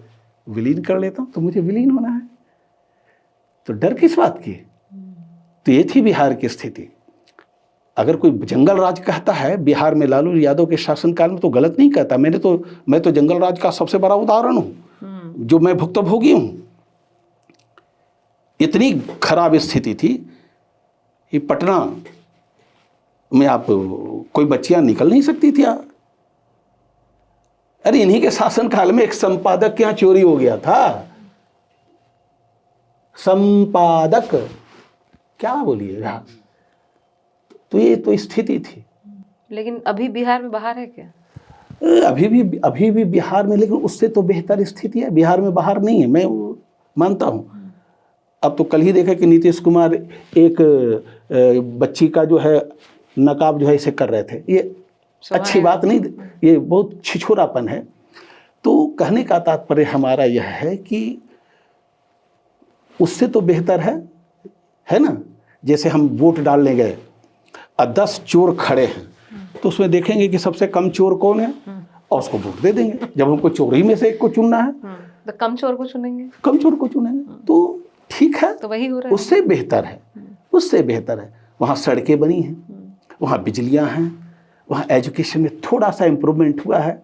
विलीन कर लेता हूँ, तो मुझे विलीन होना है। तो डर किस बात की? तो ये थी बिहार की स्थिति। अगर कोई जंगल राज कहता है बिहार में लालू यादव के शासनकाल में, तो गलत नहीं कहता। मैं तो जंगल राज का सबसे बड़ा उदाहरण हूँ, जो मैं भुक्तभोगी हूँ। इतनी खराब स्थिति थी कि पटना में आप कोई बच्चियां निकल नहीं सकती थी। अरे इन्हीं के शासनकाल में एक संपादक के यहाँ चोरी हो गया था। संपादक, क्या बोलिएगा? तो ये तो स्थिति थी। लेकिन अभी बिहार में बाहर है क्या? अभी भी बिहार में, लेकिन उससे तो बेहतर स्थिति है। बिहार में बाहर नहीं है, मैं मानता हूं। अब तो कल ही देखा कि नीतीश कुमार एक बच्ची का जो है नकाब जो है इसे कर रहे थे। ये अच्छी बात नहीं, ये बहुत छिछोरापन है। तो कहने का तात्पर्य हमारा यह है कि उससे तो बेहतर है ना। जैसे हम वोट डालने गए और 10 चोर खड़े हैं, तो उसमें देखेंगे कि सबसे कम चोर कौन है और उसको वोट दे देंगे। जब हमको चोर ही में से एक को चुनना है तो कम चोर को चुनेंगे, कम चोर को चुनेंगे। तो ठीक है, तो वही हो रहा है। उससे बेहतर है, उससे बेहतर है। वहाँ सड़कें बनी हैं, वहाँ बिजलियाँ हैं, वहाँ एजुकेशन में थोड़ा सा इम्प्रूवमेंट हुआ है,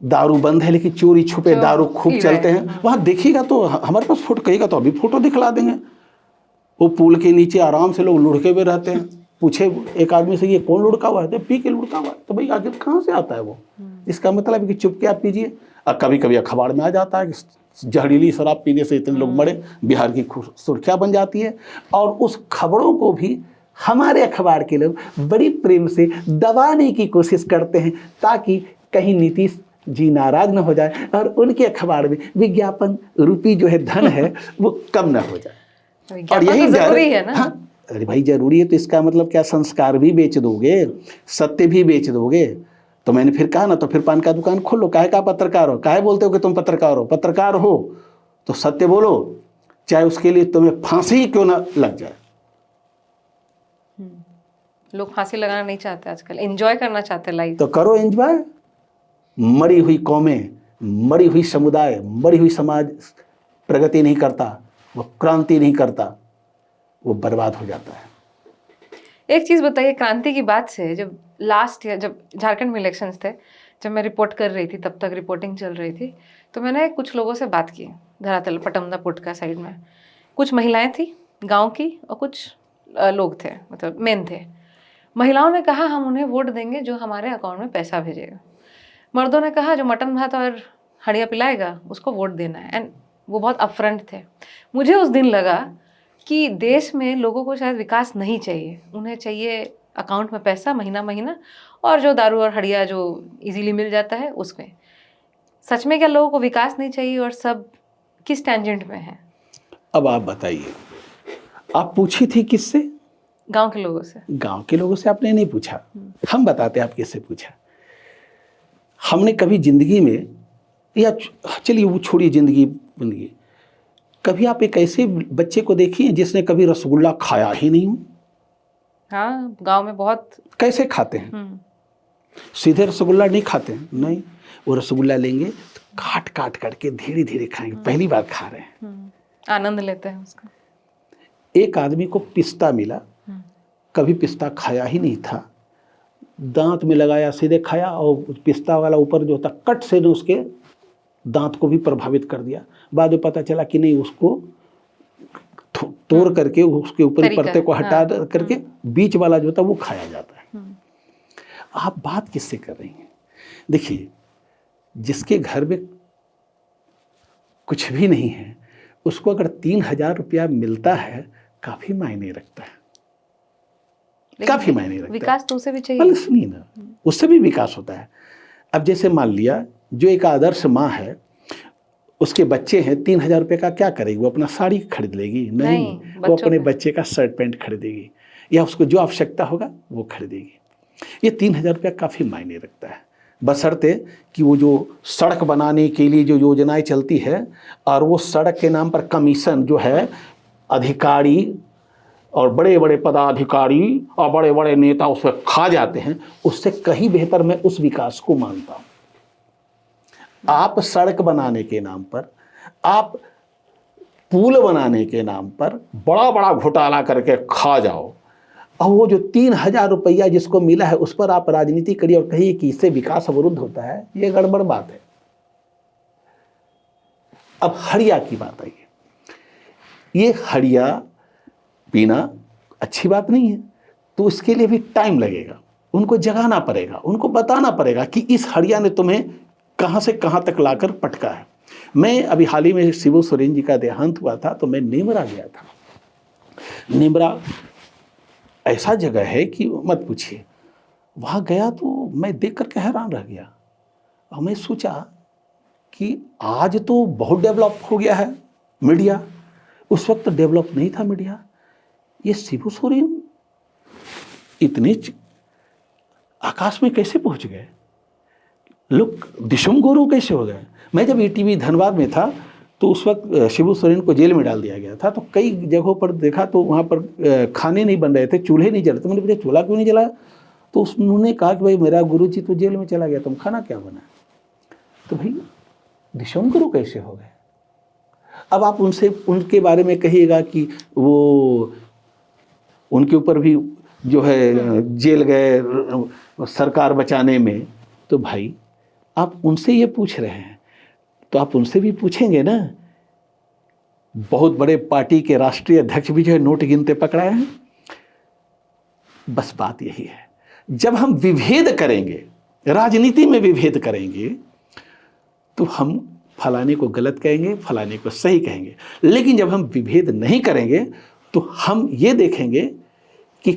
दारू बंद है लेकिन चोरी छुपे दारू खूब चलते हैं। वहाँ देखिएगा तो हमारे पास फोटो, कहिएगा तो अभी फोटो दिखला देंगे। वो पुल के नीचे आराम से लोग लुढ़के हुए रहते हैं। पूछे एक आदमी से, ये कौन लुढ़का हुआ है? तो पी के लुढ़का हुआ है। तो भाई आखिर कहाँ से आता है वो? इसका मतलब कि चुपके आप पीजिए। और कभी कभी अखबार में आ जाता है कि जहरीली शराब पीने से इतने लोग मरे, बिहार की सुर्खियाँ बन जाती है। और उस खबरों को भी हमारे अखबार के लोग बड़ी प्रेम से दबाने की कोशिश करते हैं, ताकि कहीं नीतीश जी नाराज न हो जाए और उनके अखबार में विज्ञापन रूपी जो है धन है वो कम न हो जाए। और यही तो जरूरी है ना। हाँ, अरे भाई जरूरी है तो इसका मतलब क्या संस्कार भी बेच दोगे, सत्य भी बेच दोगे? तो मैंने फिर कहा ना, तो फिर पान का दुकान खोलो। काहे का पत्रकार हो? काहे बोलते हो कि तुम पत्रकार हो? पत्रकार हो तो सत्य बोलो, चाहे उसके लिए तुम्हें फांसी ही क्यों ना लग जाए। लोग फांसी लगाना नहीं चाहते आजकल, एंजॉय करना चाहते लाइफ। तो करो एंजॉय। मरी हुई कौमें, मरी हुई समुदाय, मरी हुई समाज प्रगति नहीं करता, वो क्रांति नहीं करता, वो बर्बाद हो जाता है। एक चीज बताइए, क्रांति की बात से, जब लास्ट ईयर जब झारखंड में इलेक्शंस थे, जब मैं रिपोर्ट कर रही थी, तब तक रिपोर्टिंग चल रही थी, तो मैंने कुछ लोगों से बात की धरातल पटमदा पुटका साइड में। कुछ महिलाएं थी गांव की और कुछ लोग थे, मतलब मेन थे। महिलाओं ने कहा हम उन्हें वोट देंगे जो हमारे अकाउंट में पैसा भेजेगा। मर्दों ने कहा जो मटन भात और हड़िया पिलाएगा उसको वोट देना है। एंड वो बहुत अपफ्रंट थे। मुझे उस दिन लगा कि देश में लोगों को शायद विकास नहीं चाहिए, उन्हें चाहिए अकाउंट में पैसा महीना महीना, और जो दारू और हड़िया जो इजीली मिल जाता है उसमें। सच में क्या लोगों को विकास नहीं चाहिए और सब किस टेंजेंट में है? अब आप बताइए, आप पूछी थी किससे? गांव के लोगों से। गांव के लोगों से आपने नहीं पूछा, हम बताते आप किससे पूछा। हमने कभी जिंदगी में, या चलिए वो छोड़िए जिंदगी, कभी आप एक ऐसे बच्चे को देखिए जिसने कभी रसगुल्ला खाया ही नहीं हो? हाँ, गांव में बहुत। कैसे खाते हैं? सीधे रसगुल्ला नहीं खाते हैं, नहीं, वो रसगुल्ला लेंगे तो काट काट करके धीरे धीरे खाएंगे। पहली बार खा रहे हैं, आनंद लेते हैं उसका। एक आदमी को पिस्ता मिला, कभी पिस्ता खाया ही नहीं था, दांत में लगाया, सीधे खाया, और पिस्ता वाला ऊपर जो था कट से ने उसके दांत को भी प्रभावित कर दिया। बाद में पता चला कि नहीं, उसको तोड़ करके उसके ऊपर के परते को हटा करके बीच वाला जो था वो खाया जाता है। आप बात किससे कर रही हैं? देखिए, जिसके घर में कुछ भी नहीं है उसको अगर 3,000 रुपया मिलता है, काफी मायने रखता है, काफी मायने रखता है। विकास तो उसे भी चाहिए। सुनिए ना, उससे भी विकास होता है। अब जैसे मान लिया जो एक आदर्श माँ है, उसके बच्चे हैं, 3,000 रुपये का क्या करेगी? वो अपना साड़ी खरीद लेगी? नहीं, वो अपने बच्चे का शर्ट पैंट खरीदेगी, या उसको जो आवश्यकता होगा वो खरीदेगी। ये 3,000 रुपया काफ़ी मायने रखता है, बशर्ते कि वो जो सड़क बनाने के लिए जो योजनाएं चलती है, और वो सड़क के नाम पर कमीशन जो है अधिकारी और बड़े बड़े पदाधिकारी और बड़े बड़े नेता उस पर खा जाते हैं, उससे कहीं बेहतर मैं उस विकास को मानता हूँ। आप सड़क बनाने के नाम पर, आप पुल बनाने के नाम पर बड़ा बड़ा घोटाला करके खा जाओ, और वो जो 3,000 रुपया जिसको मिला है उस पर आप राजनीति करिए और कहिए कि इससे विकास अवरुद्ध होता है, ये गड़बड़ बात है। अब हड़िया की बात आई, ये हड़िया पीना अच्छी बात नहीं है, तो उसके लिए भी टाइम लगेगा, उनको जगाना पड़ेगा, उनको बताना पड़ेगा कि इस हड़िया ने तुम्हें कहाँ से कहाँ तक लाकर पटका है। मैं अभी हाल ही में शिबू सोरेन जी का देहांत हुआ था, तो मैं नेमरा गया था। नेमरा ऐसा जगह है कि मत पूछिए, वहाँ गया तो मैं देख करके हैरान रह गया। और मैं सोचा कि आज तो बहुत डेवलप हो गया है मीडिया, उस वक्त तो डेवलप नहीं था मीडिया। ये शिबू सोरेन इतने आकाश में कैसे पहुँच गए? लोग दिशम गुरु कैसे हो गए? मैं जब ईटीवी धनबाद में था तो उस वक्त शिबू सोरेन को जेल में डाल दिया गया था, तो कई जगहों पर देखा तो वहाँ पर खाने नहीं बन रहे थे, चूल्हे नहीं जल रहे थे। मैंने पूछा चूल्हा क्यों नहीं जला? तो उन्होंने कहा कि भाई मेरा गुरुजी तो जेल में चला गया, तुम खाना क्या बना? तो भाई दिशम गुरु कैसे हो गए? अब आप उनसे उनके बारे में कहिएगा कि वो उनके ऊपर भी जो है जेल गए सरकार बचाने में, तो भाई आप उनसे ये पूछ रहे हैं तो आप उनसे भी पूछेंगे ना। बहुत बड़े पार्टी के राष्ट्रीय अध्यक्ष भी जो है नोट गिनते पकड़ाए हैं। बस बात यही है, जब हम विभेद करेंगे, राजनीति में विभेद करेंगे, तो हम फलाने को गलत कहेंगे, फलाने को सही कहेंगे। लेकिन जब हम विभेद नहीं करेंगे तो हम ये देखेंगे कि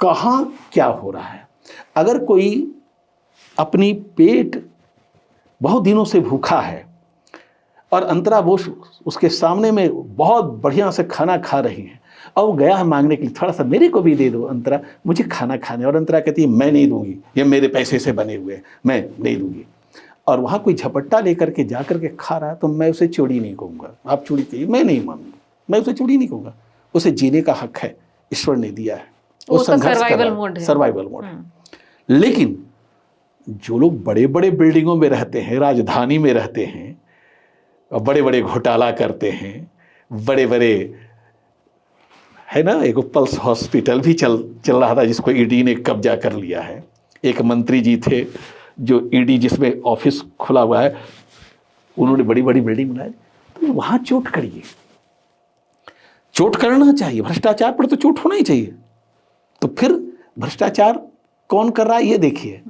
कहाँ क्या हो रहा है। अगर कोई अपनी पेट बहुत दिनों से भूखा है और अंतरा बोस उसके सामने में बहुत बढ़िया से खाना खा रही है और वो गया है मांगने के लिए, थोड़ा सा मेरे को भी दे दो अंतरा, मुझे खाना खाने, और अंतरा कहती है मैं नहीं दूंगी, ये मेरे पैसे से बने हुए हैं, मैं नहीं दूंगी। और वहाँ कोई झपट्टा लेकर के जा कर के खा रहा है तो मैं उसे चोरी नहीं कहूँगा, आप चोरी कहिए, मैं नहीं मानूंगा, मैं उसे चोरी नहीं कहूँगा। उसे जीने का हक है, ईश्वर ने दिया है, वो संघर्ष कर रहा है, सर्वाइवल मोड है। लेकिन जो लोग बड़े बड़े बिल्डिंगों में रहते हैं, राजधानी में रहते हैं, बड़े बड़े घोटाला करते हैं, बड़े बड़े, है ना, एक पल्स हॉस्पिटल भी चल रहा था जिसको ईडी ने कब्जा कर लिया है। एक मंत्री जी थे जो ईडी जिसमें ऑफिस खुला हुआ है, उन्होंने बड़ी बड़ी बिल्डिंग बनाई। तो वहाँ चोट करिए, चोट करना चाहिए, भ्रष्टाचार पर तो चोट होना ही चाहिए। तो फिर भ्रष्टाचार कौन कर रहा है ये देखिए।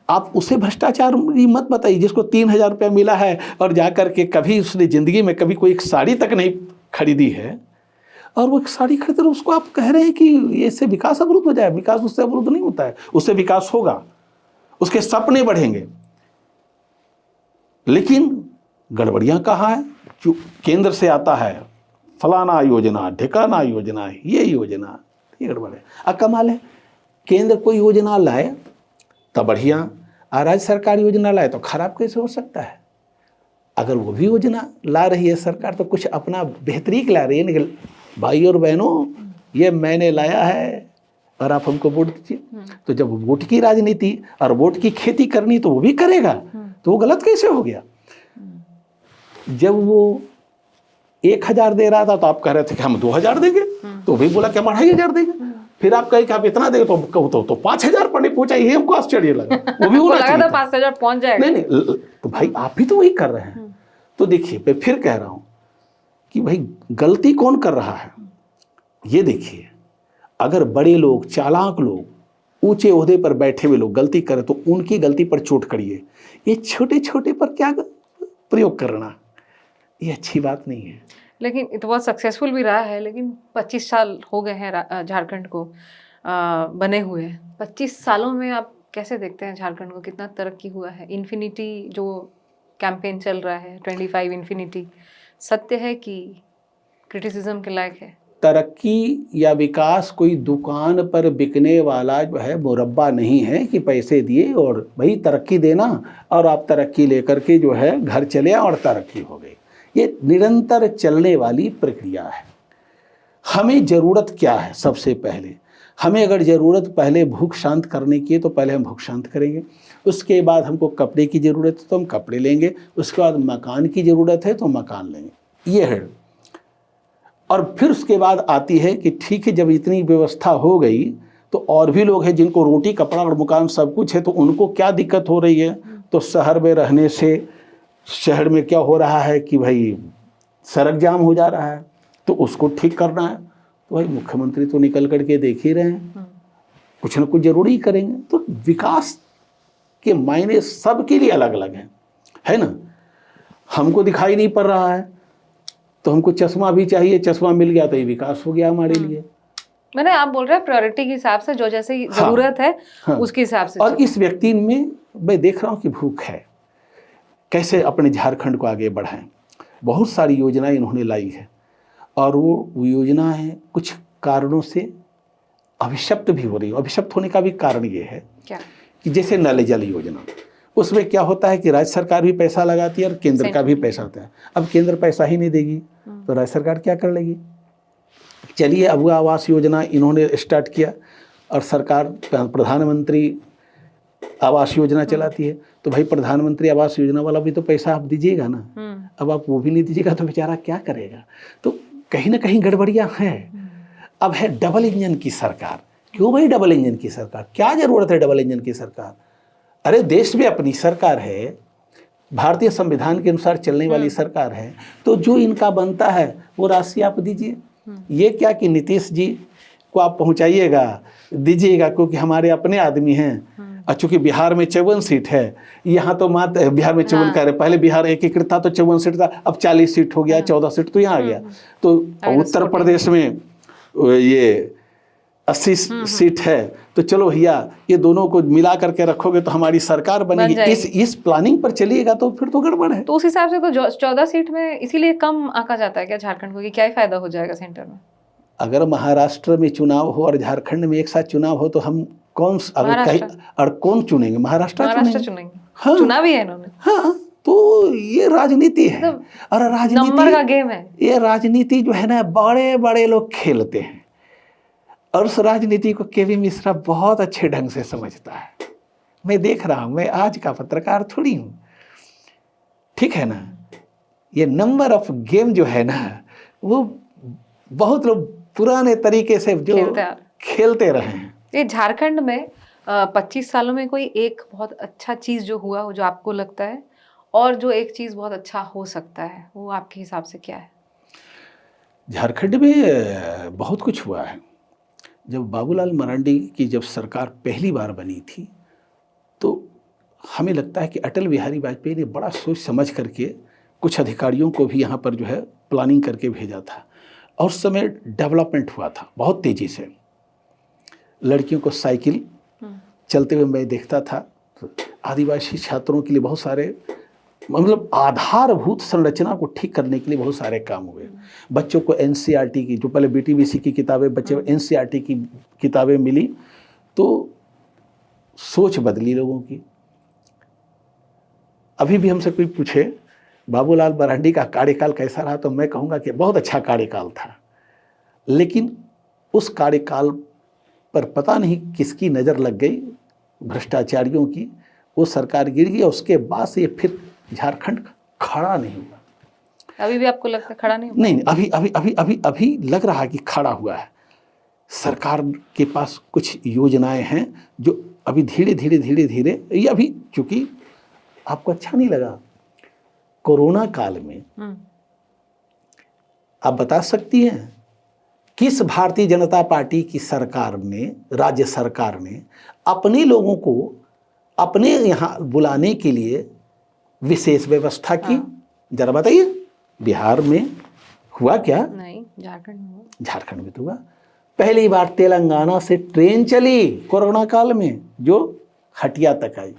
आप उसे भ्रष्टाचार मत बताइए जिसको 3,000 रुपया मिला है और जाकर के कभी उसने ज़िंदगी में कभी कोई एक साड़ी तक नहीं खरीदी है, और वो एक साड़ी खरीद रहे, उसको आप कह रहे हैं कि इससे विकास अवरुद्ध हो जाए। विकास उससे अवरुद्ध नहीं होता है, उससे विकास होगा, उसके सपने बढ़ेंगे। लेकिन गड़बड़ियाँ कहाँ है? जो केंद्र से आता है फलाना योजना, ढिकाना योजना, ये योजना, ये गड़बड़ है। कमाल है, केंद्र कोई योजना लाए तो बढ़िया, और राज्य सरकार योजना लाए तो खराब कैसे हो सकता है? अगर वो भी योजना ला रही है सरकार तो कुछ अपना बेहतरी ला रही है। भाई और बहनों, ये मैंने लाया है और आप हमको वोट दीजिए। तो जब वोट की राजनीति और वोट की खेती करनी तो वो भी करेगा, तो वो गलत कैसे हो गया? जब वो 1,000 दे रहा था तो आप कह रहे थे कि हम 2,000 देंगे, तो भी बोला कि हम 2,500 देंगे। फिर आप कहे कि आप इतना देंगे तो 5,000 पर नहीं पहुंचा, ये हमको आश्चर्य लगा। वो भी होना चाहिए था, 5,000 पहुंच जाएगा। नहीं, तो भाई आप भी तो वही कर रहे हैं। तो देखिए, मैं फिर कह रहा हूं कि भाई गलती कौन कर रहा है ये देखिए। अगर बड़े लोग, चालाक लोग, ऊंचे ओहदे पर बैठे हुए लोग गलती करें तो उनकी गलती पर चोट करिए। ये छोटे छोटे पर क्या प्रयोग करना, ये अच्छी बात नहीं है। लेकिन ये तो बहुत सक्सेसफुल भी रहा है। लेकिन 25 साल हो गए हैं झारखंड को बने हुए। 25 सालों में आप कैसे देखते हैं झारखंड को, कितना तरक्की हुआ है? इन्फिनिटी जो कैंपेन चल रहा है, 25 इन्फिनिटी, सत्य है कि क्रिटिसिज्म के लायक है? तरक्की या विकास कोई दुकान पर बिकने वाला जो है मुरब्बा नहीं है कि पैसे दिए और भाई तरक्की देना और आप तरक्की लेकर के जो है घर चले और तरक्की हो गई। ये निरंतर चलने वाली प्रक्रिया है। हमें ज़रूरत क्या है? सबसे पहले हमें अगर ज़रूरत पहले भूख शांत करने की है तो पहले हम भूख शांत करेंगे। उसके बाद हमको कपड़े की ज़रूरत है तो हम कपड़े लेंगे। उसके बाद मकान की ज़रूरत है तो मकान लेंगे। ये है। और फिर उसके बाद आती है कि ठीक है, जब इतनी व्यवस्था हो गई तो और भी लोग हैं जिनको रोटी, कपड़ा और मकान सब कुछ है, तो उनको क्या दिक्कत हो रही है? तो शहर में रहने से शहर में क्या हो रहा है कि भाई सड़क जाम हो जा रहा है, तो उसको ठीक करना है। तो भाई मुख्यमंत्री तो निकल करके देख ही रहे हैं, कुछ ना कुछ जरूरी करेंगे। तो विकास के मायने सबके लिए अलग अलग हैं, है ना। हमको दिखाई नहीं पड़ रहा है तो हमको चश्मा भी चाहिए, चश्मा मिल गया तो ये विकास हो गया हमारे लिए। मैंने आप बोल रहे हैं प्रायोरिटी के हिसाब से, जो जैसे जरूरत है उसके हिसाब से। और इस व्यक्ति में मैं देख रहा हूँ कि भूख है, कैसे अपने झारखंड को आगे बढ़ाएं। बहुत सारी योजनाएं इन्होंने लाई है और वो योजनाएं कुछ कारणों से अभिशप्त भी हो रही है। अभिशप्त होने का भी कारण ये है क्या कि जैसे नल जल योजना, उसमें क्या होता है कि राज्य सरकार भी पैसा लगाती है और केंद्र का भी पैसा होता है। अब केंद्र पैसा ही नहीं देगी तो राज्य सरकार क्या कर लेगी? चलिए, अब आवास योजना इन्होंने स्टार्ट किया और सरकार प्रधानमंत्री आवास योजना चलाती है, तो भाई प्रधानमंत्री आवास योजना वाला भी तो पैसा आप दीजिएगा ना। अब आप वो भी नहीं दीजिएगा तो बेचारा क्या करेगा? तो कहीं ना कहीं गड़बड़ियाँ हैं। अब है डबल इंजन की सरकार, क्यों भाई डबल इंजन की सरकार, क्या जरूरत है डबल इंजन की सरकार? अरे देश में अपनी सरकार है, भारतीय संविधान के अनुसार चलने वाली सरकार है, तो जो इनका बनता है वो राशि आप दीजिए। ये क्या कि नीतीश जी को आप पहुंचाइएगा, दीजिएगा, क्योंकि हमारे अपने आदमी हैं। और चूंकि बिहार में 54 सीट है, यहाँ तो मात्र बिहार में 54 कह रहे, पहले बिहार एकीकृत था तो 54 सीट था, अब 40 सीट हो गया, 14 सीट तो यहाँ आ गया। तो उत्तर प्रदेश में ये 80 सीट है, तो चलो भैया ये दोनों को मिला करके रखोगे तो हमारी सरकार बनेगी। इस प्लानिंग पर चलिएगा तो फिर तो गड़बड़ है। तो उस हिसाब से तो 14 सीट में इसीलिए कम आंका जाता है क्या झारखंड को, कि क्या ही फायदा हो जाएगा सेंटर में? अगर महाराष्ट्र में चुनाव हो और झारखंड में एक साथ चुनाव हो तो हम कौन चुनेंगे? महाराष्ट्र चुनेंगे। हाँ, चुना भी है इन्होंने। हाँ, तो ये राजनीति है, और राजनीति नंबर का गेम है। ये राजनीति जो है ना, बड़े बड़े लोग खेलते हैं, और उस राजनीति को केवी मिश्रा बहुत अच्छे ढंग से समझता है। मैं देख रहा हूं, मैं आज का पत्रकार थोड़ी हूं, ठीक है ना। ये नंबर ऑफ गेम जो है ना, वो बहुत लोग पुराने तरीके से जो खेलते रहे हैं। ये झारखंड में 25 सालों में कोई एक बहुत अच्छा चीज जो हुआ हो, जो आपको लगता है, और जो एक चीज बहुत अच्छा हो सकता है, वो आपके हिसाब से क्या है? झारखंड में बहुत कुछ हुआ है। जब बाबूलाल मरांडी की जब सरकार पहली बार बनी थी, तो हमें लगता है कि अटल बिहारी वाजपेयी ने बड़ा सोच समझ करके कुछ अधिकारियों को भी यहाँ पर जो है प्लानिंग करके भेजा था, और उस समय डेवलपमेंट हुआ था बहुत तेज़ी से। लड़कियों को साइकिल चलते हुए मैं देखता था, आदिवासी छात्रों के लिए बहुत सारे, मतलब आधारभूत संरचना को ठीक करने के लिए बहुत सारे काम हुए। बच्चों को एनसीईआरटी की, जो पहले बीटीबीसी की किताबें, बच्चे एनसीईआरटी की किताबें मिली, तो सोच बदली लोगों की। अभी भी हमसे कोई पूछे बाबूलाल मरांडी का कार्यकाल कैसा रहा, तो मैं कहूँगा कि बहुत अच्छा कार्यकाल था, लेकिन उस कार्यकाल पर पता नहीं किसकी नज़र लग गई, भ्रष्टाचारियों की, वो सरकार गिर गई, और उसके बाद से ये फिर झारखंड खड़ा नहीं हुआ। अभी भी आपको लगता है खड़ा नहीं हुआ? नहीं, अभी अभी अभी अभी अभी लग रहा है कि खड़ा हुआ है। सरकार के पास कुछ योजनाएं हैं जो अभी धीरे धीरे धीरे धीरे, ये अभी, चूंकि आपको अच्छा नहीं लगा, कोरोना काल में आप बता सकती हैं किस भारतीय जनता पार्टी की सरकार ने, राज्य सरकार ने अपने लोगों को अपने यहाँ बुलाने के लिए विशेष व्यवस्था की? जरा बताइए, बिहार में हुआ क्या? नहीं, झारखंड में हुआ। झारखंड में तो हुआ। पहली बार तेलंगाना से ट्रेन चली कोरोना काल में, जो हटिया तक आई।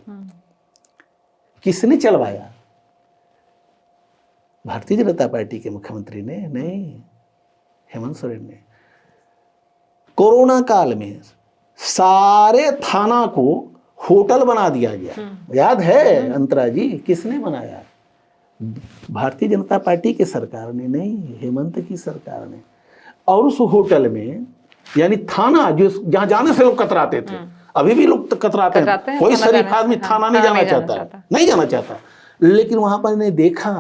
किसने चलवाया? भारतीय जनता पार्टी के मुख्यमंत्री ने? नहीं, हेमंत सोरेन ने। कोरोना काल में सारे थाना को होटल बना दिया गया, याद है अंतरा जी? किसने बनाया? भारतीय जनता पार्टी की सरकार ने, नहीं, हेमंत की सरकार ने। और उस होटल में, यानी थाना, जो जहां जाने से लोग कतराते थे, अभी भी लोग कतराते हैं, कोई शरीफ आदमी थाना नहीं जाना चाहता है, नहीं जाना चाहता, लेकिन वहां पर ने देखा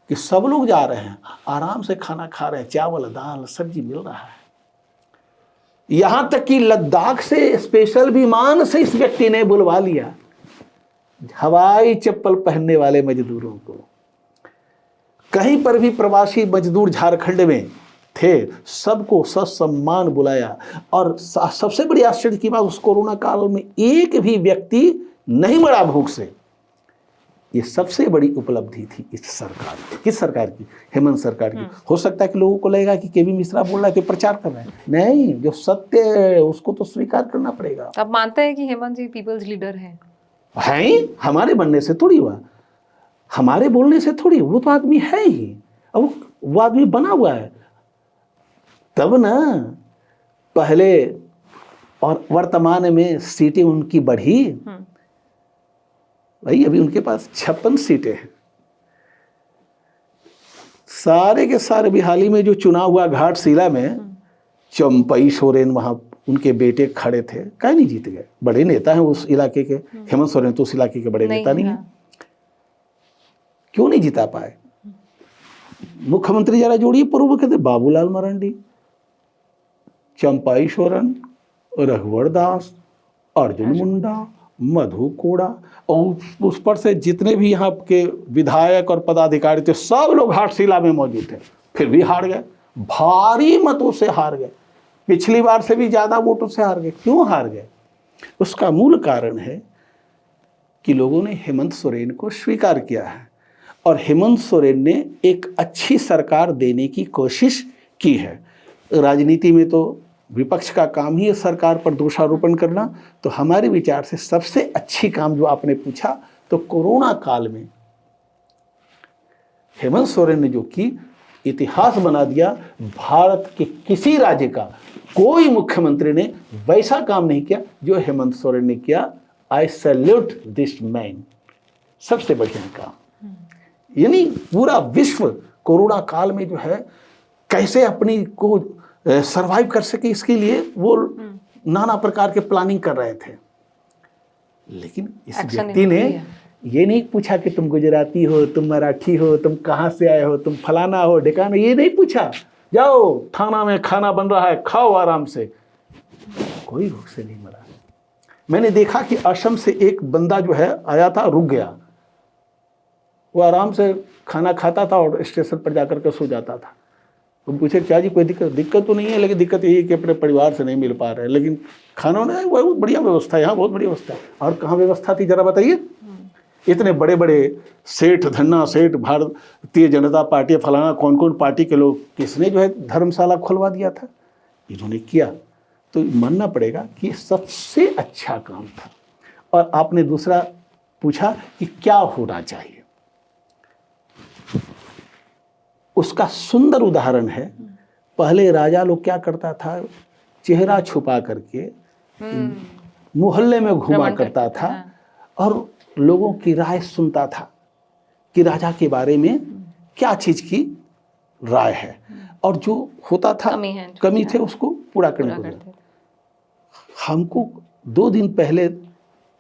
कि सब लोग जा रहे हैं, आराम से खाना खा रहे हैं, चावल दाल सब्जी मिल रहा है। यहां तक कि लद्दाख से स्पेशल विमान से इस व्यक्ति ने बुलवा लिया हवाई चप्पल पहनने वाले मजदूरों को। कहीं पर भी प्रवासी मजदूर झारखंड में थे, सबको ससम्मान बुलाया। और सबसे बड़ी आश्चर्य की बात, उस कोरोना काल में एक भी व्यक्ति नहीं मरा भूख से। ये सबसे बड़ी उपलब्धि थी इस सरकार की। किस सरकार की? हेमंत सरकार की। हो सकता है कि लोगों को लगेगा कि केवी मिश्रा बोल रहा है कि प्रचार कर रहे हैं, नहीं, जो सत्य है उसको तो स्वीकार करना पड़ेगा। आप मानते हैं कि हेमंत जी पीपल्स लीडर हैं? हमारे बनने से थोड़ी हुआ, हमारे बोलने से थोड़ी, वो तो आदमी है ही, अब वो आदमी बना हुआ है तब ना। पहले और वर्तमान में सीटें उनकी बढ़ी भाई, अभी उनके पास 56 सीटें हैं। सारे के सारे भी हाल ही में जो चुनाव हुआ घाटशिला में, चंपई सोरेन वहां उनके बेटे खड़े थे, काहे नहीं जीत गए? बड़े नेता हैं उस इलाके के। हेमंत सोरेन तो उस इलाके के बड़े नेता नहीं है, क्यों नहीं जिता पाए? मुख्यमंत्री जरा जोड़िए पूर्व के थे, बाबूलाल मरांडी, चंपाई सोरेन, रघुवर दास, अर्जुन मुंडा, मधु कोड़ा, और उस पर से जितने भी यहाँ के विधायक और पदाधिकारी थे सब लोग घाटशिला में मौजूद थे, फिर भी हार गए, भारी मतों से हार गए, पिछली बार से भी ज्यादा वोटों से हार गए। क्यों हार गए? उसका मूल कारण है कि लोगों ने हेमंत सोरेन को स्वीकार किया है और हेमंत सोरेन ने एक अच्छी सरकार देने की कोशिश की है। राजनीति में तो विपक्ष का काम ही है सरकार पर दोषारोपण करना, तो हमारे विचार से सबसे अच्छी काम जो आपने पूछा, तो कोरोना काल में हेमंत सोरेन ने जो की, इतिहास बना दिया। भारत के किसी राज्य का कोई मुख्यमंत्री ने वैसा काम नहीं किया जो हेमंत सोरेन ने किया। आई सैल्यूट दिस मैन, सबसे बढ़िया काम। यानी पूरा विश्व कोरोना काल में जो है कैसे अपनी को सरवाइव कर सके, इसके लिए वो नाना प्रकार के प्लानिंग कर रहे थे। लेकिन इस व्यक्ति ने ये नहीं पूछा कि तुम गुजराती हो, तुम मराठी हो, तुम कहाँ से आए हो, तुम फलाना हो ढिकाना, ये नहीं पूछा। जाओ थाना में खाना बन रहा है, खाओ आराम से। कोई भूख से नहीं मरा। मैंने देखा कि असम से एक बंदा जो है आया था, रुक गया, वो आराम से खाना खाता था और स्टेशन पर जाकर के सो जाता था। तो पूछे क्या जी कोई दिक्कत तो नहीं है, लेकिन दिक्कत यही है कि अपने परिवार से नहीं मिल पा रहे हैं, लेकिन खाना में बहुत बढ़िया व्यवस्था है, यहाँ बहुत बढ़िया व्यवस्था है। और कहाँ व्यवस्था थी जरा बताइए? इतने बड़े बड़े सेठ, धन्ना सेठ, भारतीय जनता पार्टी, फलाना कौन कौन पार्टी के लोग, किसने जो है धर्मशाला खुलवा दिया था? इन्होंने किया। तो मानना पड़ेगा कि सबसे अच्छा काम था। और आपने दूसरा पूछा कि क्या होना चाहिए, उसका सुंदर उदाहरण है। पहले राजा लोग क्या करता था, चेहरा छुपा करके मोहल्ले में घुमा करता था और लोगों की राय सुनता था कि राजा के बारे में क्या चीज की राय है, और जो होता था कमी थे उसको पूरा करने को। हमको 2 दिन पहले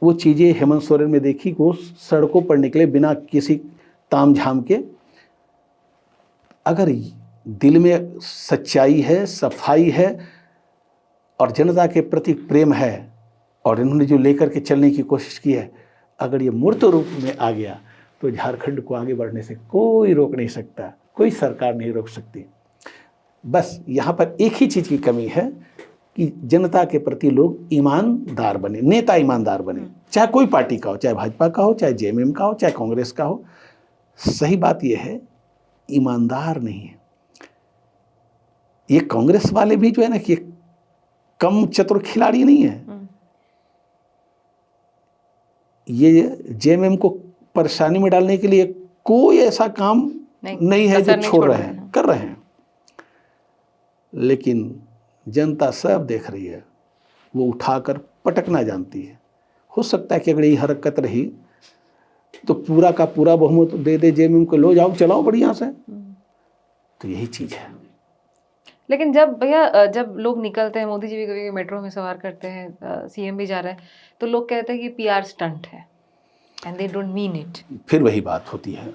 वो चीजें हेमंत सोरेन में देखी, वो सड़कों पर निकले बिना किसी तामझाम के। अगर दिल में सच्चाई है, सफाई है और जनता के प्रति प्रेम है, और इन्होंने जो लेकर के चलने की कोशिश की है, अगर ये मूर्त रूप में आ गया तो झारखंड को आगे बढ़ने से कोई रोक नहीं सकता, कोई सरकार नहीं रोक सकती। बस यहाँ पर एक ही चीज़ की कमी है कि जनता के प्रति लोग ईमानदार बने, नेता ईमानदार बने, चाहे कोई पार्टी का हो, चाहे भाजपा का हो, चाहे जेएमएम का हो, चाहे कांग्रेस का हो। सही बात यह है, ईमानदार नहीं है। ये कांग्रेस वाले भी जो है ना कि कम चतुर खिलाड़ी नहीं है। ये जेएमएम को परेशानी में डालने के लिए कोई ऐसा काम नहीं है जो छोड़ रहे हैं, कर रहे हैं। लेकिन जनता सब देख रही है, वो उठाकर पटकना जानती है। हो सकता है कि अगर ये हरकत रही तो पूरा का पूरा बहुमत दे दे जेएमएम को, लो जाओ चलाओ बढ़िया से। तो यही चीज है। लेकिन जब भैया जब लोग निकलते हैं, मोदी जी भी कभी मेट्रो में सवार करते हैं, सीएम भी जा रहे हैं, तो लोग कहते हैं कि पीआर स्टंट है and they don't mean it. फिर वही बात होती है,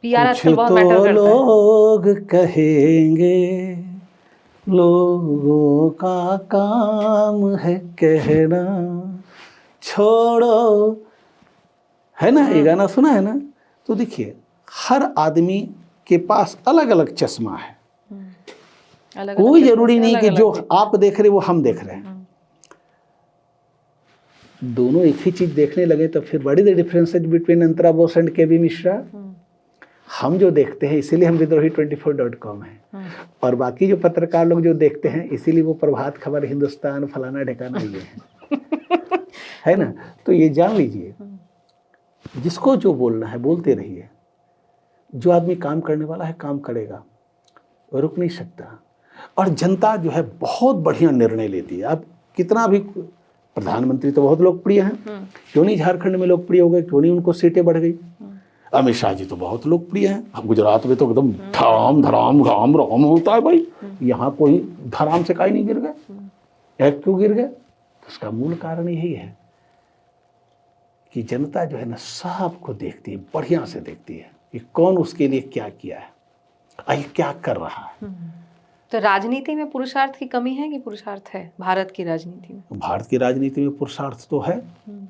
पीआर आजकल बहुत मैटर करता है। लोग कहेंगे, लोगों का काम है कहना, छोड़ो, है ना? ये गाना सुना है ना? तो देखिए, हर आदमी के पास अलग अलग चश्मा है, कोई जरूरी नहीं कि जो आप देख रहे वो हम देख रहे हैं। दोनों एक ही चीज देखने लगे तो फिर बड़ी the difference between Antara Bose and के बी मिश्रा। हम जो देखते हैं इसीलिए हम विद्रोही 24.com है, और बाकी जो पत्रकार लोग जो देखते हैं इसीलिए वो प्रभात खबर, हिंदुस्तान, फलाना ढिकाना ये है ना? तो ये जान लीजिए, जिसको जो बोलना है बोलते रहिए। जो आदमी काम करने वाला है काम करेगा, रुक नहीं सकता। और जनता जो है बहुत बढ़िया निर्णय लेती है। अब कितना भी, प्रधानमंत्री तो बहुत लोकप्रिय हैं, क्यों नहीं झारखंड में लोकप्रिय हो गए, क्यों नहीं उनको सीटें बढ़ गई। अमित शाह जी तो बहुत लोकप्रिय हैं, अब गुजरात में तो एकदम धराम धराम राम राम होता है भाई। यहाँ कोई धराम से काई नहीं गिर गए। क्यों गिर गए? तो उसका मूल कारण यही है कि जनता जो है ना सबको देखती है, बढ़िया से देखती है कि कौन उसके लिए क्या किया है, क्या कर रहा है। तो राजनीति में पुरुषार्थ की कमी है कि पुरुषार्थ है भारत की राजनीति में? भारत की राजनीति में पुरुषार्थ तो है। हम्म,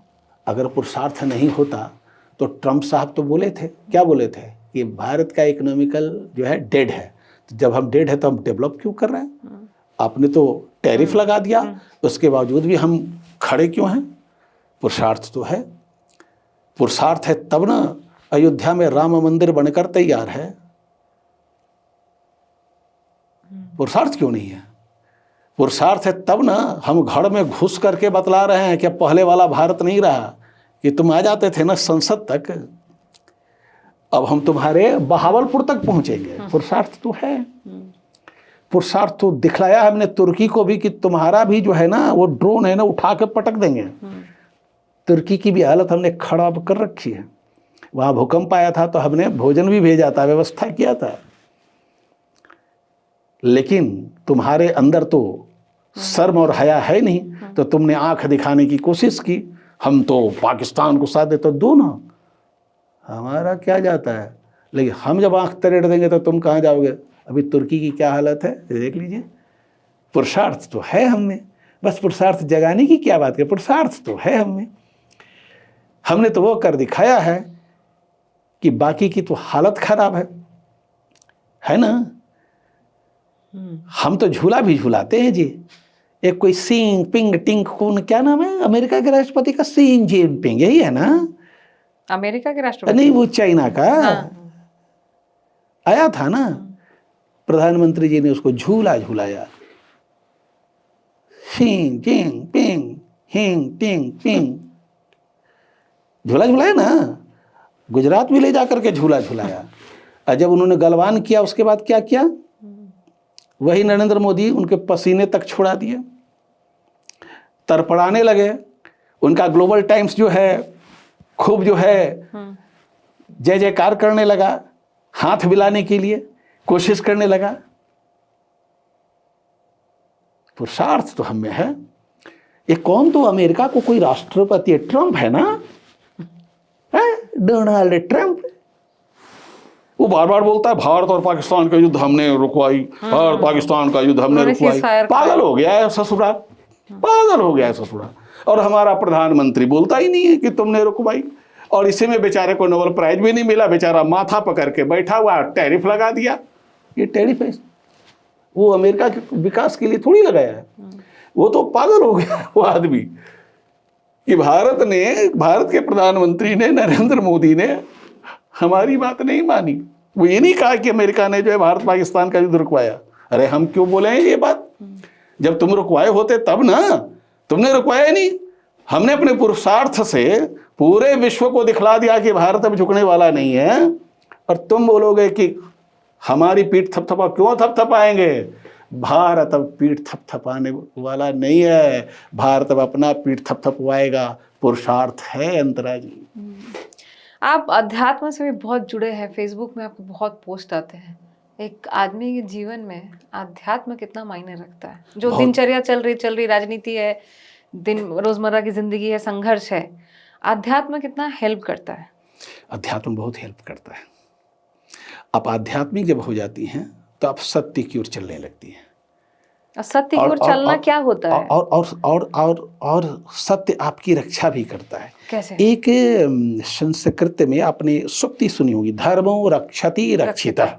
अगर पुरुषार्थ नहीं होता तो ट्रंप साहब तो बोले थे, क्या बोले थे कि भारत का इकोनॉमिकल जो है डेड है। तो जब हम डेड है तो हम डेवलप क्यों कर रहे हैं? आपने तो टैरिफ लगा दिया, उसके बावजूद भी हम खड़े क्यों हैं? पुरुषार्थ तो है। पुरुषार्थ है तब ना अयोध्या में राम मंदिर बनकर तैयार है। पुरुषार्थ क्यों नहीं है? पुरुषार्थ है तब ना हम घर में घुस करके बतला रहे हैं कि पहले वाला भारत नहीं रहा, कि तुम आ जाते थे ना संसद तक, अब हम तुम्हारे बहावलपुर तक पहुंचेंगे। पुरुषार्थ तो है। पुरुषार्थ तो दिखलाया हमने तुर्की को भी कि तुम्हारा भी जो है ना वो ड्रोन है ना उठा के पटक देंगे। तुर्की की भी हालत हमने खराब कर रखी है। वहां भूकंप आया था तो हमने भोजन भी भेजा था, व्यवस्था किया था, लेकिन तुम्हारे अंदर तो शर्म और हया है नहीं, तो तुमने आंख दिखाने की कोशिश की। हम तो पाकिस्तान को साथ देते, दो ना, हमारा क्या जाता है, लेकिन हम जब आंख तरेड़ देंगे तो तुम कहाँ जाओगे? अभी तुर्की की क्या हालत है देख लीजिए। पुरुषार्थ तो है हमने, बस पुरुषार्थ जगाने की क्या बात है, पुरुषार्थ तो है हमने तो वो कर दिखाया है कि बाकी की तो हालत खराब है ना। हम तो झूला भी झूलाते हैं जी। एक कोई सिंग पिंग टिंग कौन, क्या नाम है अमेरिका के राष्ट्रपति का? सिंग जिनपिंग, यही है ना? अमेरिका के राष्ट्रपति नहीं, वो चाइना का। हाँ। आया था ना, प्रधानमंत्री जी ने उसको झूला झूलाया। हिंग टिंग पिंग, हिंग टिंग पिंग, झूला झूलाया ना। गुजरात भी ले जाकर के झूला झूलाया। और जब उन्होंने गलवान किया उसके बाद क्या किया? वही नरेंद्र मोदी उनके पसीने तक छुड़ा दिए, तड़पड़ाने लगे। उनका ग्लोबल टाइम्स जो है खूब जो है जय जयकार करने लगा, हाथ मिलाने के लिए कोशिश करने लगा। पुरुषार्थ तो हम में है। ये कौन, तो अमेरिका को कोई राष्ट्रपति है, ट्रंप है ना, डोनाल्ड ट्रंप। वो बार बार बोलता है भारत और पाकिस्तान का युद्ध हमने रुकवाई, भारत पाकिस्तान का युद्ध हमने रुकवाई। पागल हो गया है ससुरा, पागल हो गया है ससुरा। और हमारा प्रधानमंत्री बोलता ही नहीं है कि तुमने रुकवाई। और इसी में बेचारे को नोबेल प्राइज भी नहीं मिला, बेचारा माथा पकड़ के बैठा हुआ, टैरिफ लगा दिया। ये टैरिफ है, वो अमेरिका के विकास के लिए थोड़ी लगाया है। वो तो पागल हो गया वो आदमी कि भारत के प्रधानमंत्री ने, नरेंद्र मोदी ने हमारी बात नहीं मानी। वो ये नहीं कहा कि अमेरिका ने जो है भारत पाकिस्तान का युद्ध रुकवाया। अरे हम क्यों बोले हैं ये बात? जब तुम रुकवाए होते तब ना, तुमने रुकवाया नहीं। हमने अपने पुरुषार्थ से पूरे विश्व को दिखला दिया कि भारत अब झुकने वाला नहीं है। और तुम बोलोगे कि हमारी पीठ थपथपा, क्यों थपथपाएंगे? भारत अब पीठ थपथपाने वाला नहीं है, भारत अब अपना पीठ थपथपवाएगा। पुरुषार्थ है अंतरा जी। आप अध्यात्म से भी बहुत जुड़े हैं, फेसबुक में आपके बहुत पोस्ट आते हैं। एक आदमी के जीवन में अध्यात्म कितना मायने रखता है? जो दिनचर्या चल रही राजनीति है, दिन रोजमर्रा की जिंदगी है, संघर्ष है, अध्यात्म कितना हेल्प करता है? अध्यात्म बहुत हेल्प करता है। आप आध्यात्मिक जब हो जाती हैं तो आप सत्य की ओर चलने लगती हैं। सत्य की ओर चलना क्या होता है? और सत्य आपकी रक्षा भी करता है। कैसे? एक संस्कृत में आपने सुक्ति सुनी होगी, धर्मो रक्षति रक्षितः।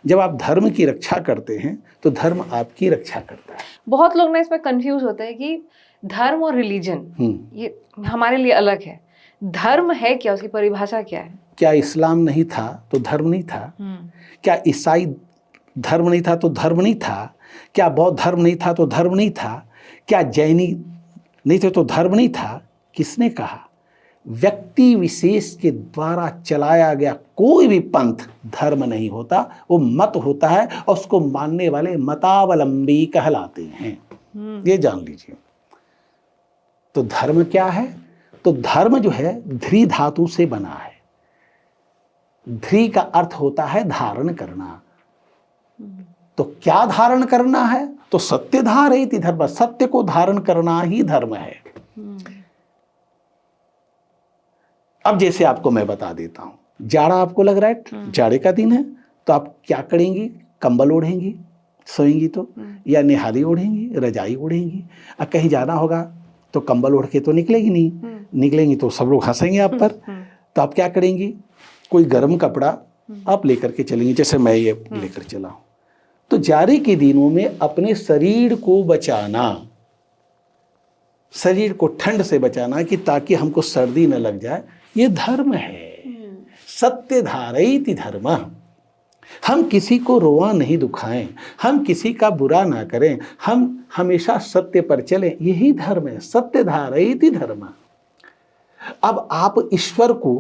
जब आप धर्म की रक्षा करते हैं तो धर्म आपकी रक्षा करता है। बहुत लोग ना इसमें कंफ्यूज होते हैं कि धर्म और रिलीजन ये हमारे लिए अलग है। धर्म है क्या, उसकी परिभाषा क्या है? क्या इस्लाम नहीं था तो धर्म नहीं था? क्या ईसाई धर्म नहीं था तो धर्म नहीं था? क्या बौद्ध धर्म नहीं था तो धर्म नहीं था? क्या जैनी नहीं थे तो धर्म नहीं था? किसने कहा? व्यक्ति विशेष के द्वारा चलाया गया कोई भी पंथ धर्म नहीं होता, वो मत होता है और उसको मानने वाले मतावलंबी कहलाते हैं। ये जान लीजिए। तो धर्म क्या है? तो धर्म जो है ध्री धातु से बना है। ध्री का अर्थ होता है धारण करना। तो क्या धारण करना है? तो सत्य धारयति धर्म, सत्य को धारण करना ही धर्म है। अब जैसे आपको मैं बता देता हूं, जाड़ा आपको लग रहा है, जाड़े का दिन है, तो आप क्या करेंगी? कंबल ओढ़ेंगी, सोएंगी तो, या निहारी ओढ़ेंगी, रजाई ओढ़ेंगी। और कहीं जाना होगा तो कंबल ओढ़ के तो निकलेगी नहीं, निकलेंगी तो सब लोग हंसेंगे आप पर। तो आप क्या करेंगी, कोई गर्म कपड़ा आप लेकर के चलेंगी, जैसे मैं ये लेकर चला हूँ। तो जाड़े के दिनों में अपने शरीर को बचाना, शरीर को ठंड से बचाना कि ताकि हमको सर्दी न लग जाए, ये धर्म है। सत्य धारयति धर्म। हम किसी को रोआ नहीं दुखाएं, हम किसी का बुरा ना करें, हम हमेशा सत्य पर चलें, यही धर्म है। सत्य धारयति धर्म। अब आप ईश्वर को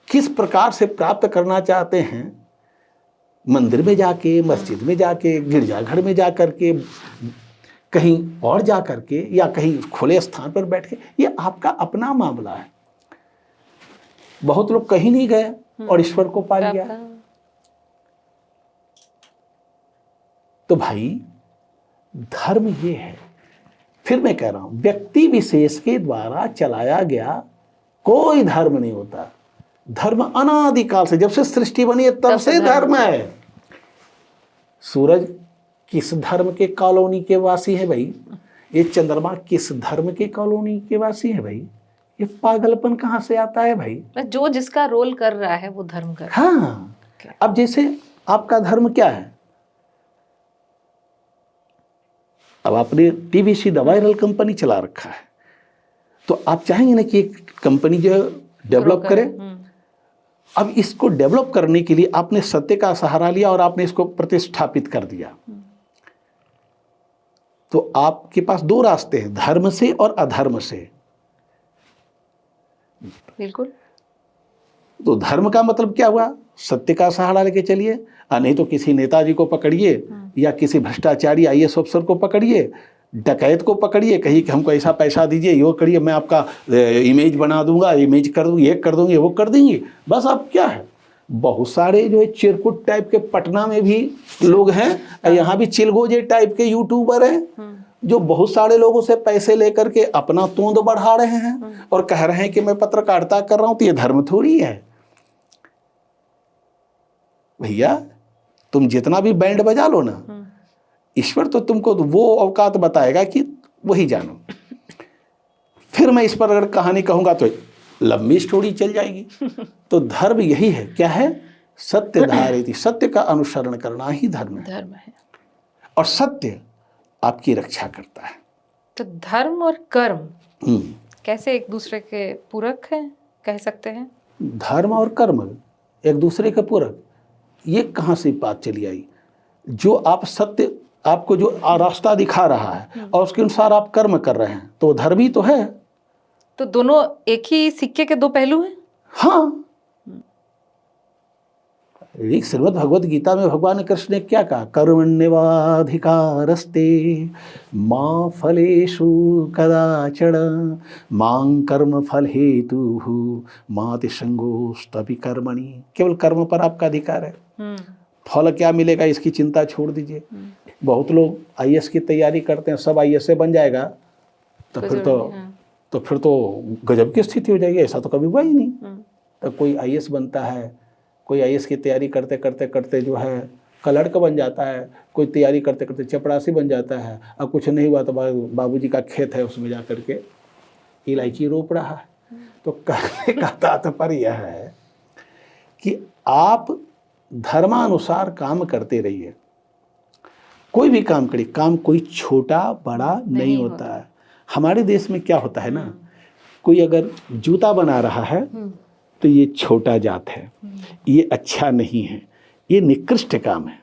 किस प्रकार से प्राप्त करना चाहते हैं, मंदिर में जाके, मस्जिद में जाके, गिरजाघर में जाकर के, कहीं और जा करके, या कहीं खुले स्थान पर बैठ के, ये आपका अपना मामला है। बहुत लोग कहीं नहीं गए और ईश्वर को पा लिया। तो भाई धर्म ये है। फिर मैं कह रहा हूं, व्यक्ति विशेष के द्वारा चलाया गया कोई धर्म नहीं होता। धर्म अनादिकाल से, जब से सृष्टि बनी है तब से धर्म है। सूरज किस धर्म के कॉलोनी के वासी है भाई? ये चंद्रमा किस धर्म के कॉलोनी के वासी है भाई? ये पागलपन कहां से आता है भाई? जो जिसका रोल कर रहा है वो धर्म कर रहा है। हाँ, अब जैसे आपका धर्म क्या है? अब आपने टीवीसी द वायरल कंपनी चला रखा है, तो आप चाहेंगे ना कि एक कंपनी जो है डेवलप करे। अब इसको डेवलप करने के लिए आपने सत्य का सहारा लिया और आपने इसको प्रतिष्ठापित कर दिया। तो आपके पास दो रास्ते हैं, धर्म से और अधर्म से। बिल्कुल। तो धर्म का मतलब क्या हुआ? सत्य का सहारा लेके चलिए, नहीं तो किसी नेताजी को पकड़िए या किसी भ्रष्टाचारी आईएएस अफसर को पकड़िए, डकैत को पकड़िए, कहिए कि हमको ऐसा पैसा दीजिए, यो करिए, मैं आपका इमेज बना दूंगा, इमेज कर दूंगी, ये कर दूंगी, वो कर देंगी। बस अब क्या है, बहुत सारे जो है चिरकुट टाइप के पटना में भी लोग हैं, यहाँ भी चिलगोजे टाइप के यूट्यूबर हैं जो बहुत सारे लोगों से पैसे लेकर के अपना तोंद बढ़ा रहे हैं और कह रहे हैं कि मैं पत्रकारिता कर रहा हूं। तो ये धर्म थोड़ी है भैया। तुम जितना भी बैंड बजा लो ना, ईश्वर तो तुमको वो औकात बताएगा कि वही जानो। फिर मैं इस पर अगर कहानी कहूंगा तो लंबी स्टोरी चल जाएगी। तो धर्म यही है, क्या है? सत्य धारयति, सत्य का अनुसरण करना ही धर्म है। और सत्य आपकी रक्षा करता है। तो धर्म और कर्म कैसे एक दूसरे के पूरक हैं, कह सकते हैं? धर्म और कर्म एक दूसरे के पूरक, ये कहाँ से बात चली आई? जो आप सत्य, आपको जो रास्ता दिखा रहा है और उसके अनुसार आप कर्म कर रहे हैं, तो धर्म ही तो है। तो दोनों एक ही सिक्के के दो पहलू हैं। हाँ, श्रीमद् भगवद गीता में भगवान कृष्ण ने क्या कहा? कर्मण्येवाधिकारस्ते मां फलेषु कदाचन मां कर्म फल हेतुः माति संगोस्तपि कर्मणि। केवल कर्म पर आपका अधिकार है, फल क्या मिलेगा इसकी चिंता छोड़ दीजिए। बहुत लोग आईएएस की तैयारी करते हैं, सब आईएएस से बन जाएगा, तो फिर तो गजब की स्थिति हो जाएगी। ऐसा तो कभी हुआ ही नहीं। तो कोई आईएएस बनता है, कोई आईएएस की तैयारी करते करते करते जो है क्लर्क बन जाता है, कोई तैयारी करते करते चपरासी बन जाता है, अब कुछ नहीं हुआ तो बाबूजी का खेत है उसमें जा करके इलायची रोप रहा है। तो कहने का तात्पर्य यह है कि आप धर्मानुसार काम करते रहिए। कोई भी काम करिए, काम कोई छोटा बड़ा नहीं होता है। हमारे देश में क्या होता है ना, कोई अगर जूता बना रहा है तो ये छोटा जात है, ये अच्छा नहीं है, ये निकृष्ट काम है।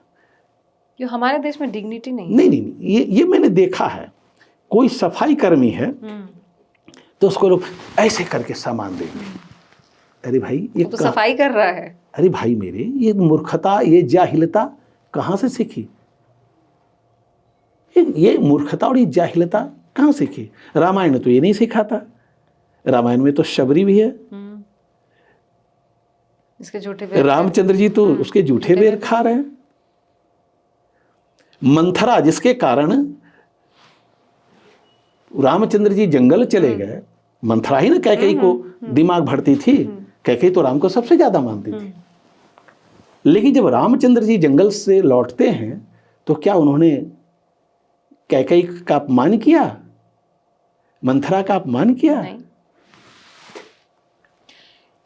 जो हमारे देश में डिग्निटी नहीं है। नहीं, ये मैंने देखा है। कोई सफाई कर्मी है तो उसको लोग ऐसे करके सामान देंगे। अरे भाई ये तो सफाई कर रहा है। अरे भाई मेरे, ये मूर्खता, ये जाहिलता कहाँ से सीखी? ये मूर्खता और ये जाहिलता कहाँ सीखी? रामायण में तो ये नहीं सिखाता। रामायण में तो शबरी भी है, इसके झूठे बेर, रामचंद्र जी तो उसके झूठे बेर खा रहे हैं। मंथरा जिसके कारण रामचंद्र जी जंगल चले गए, मंथरा ही ना कैकेयी को दिमाग भरती थी। कैकेयी तो राम को सबसे ज्यादा मानती थी। लेकिन जब रामचंद्र जी जंगल से लौटते हैं तो क्या उन्होंने कैकेयी का अपमान किया, मंथरा का अपमान किया? नहीं।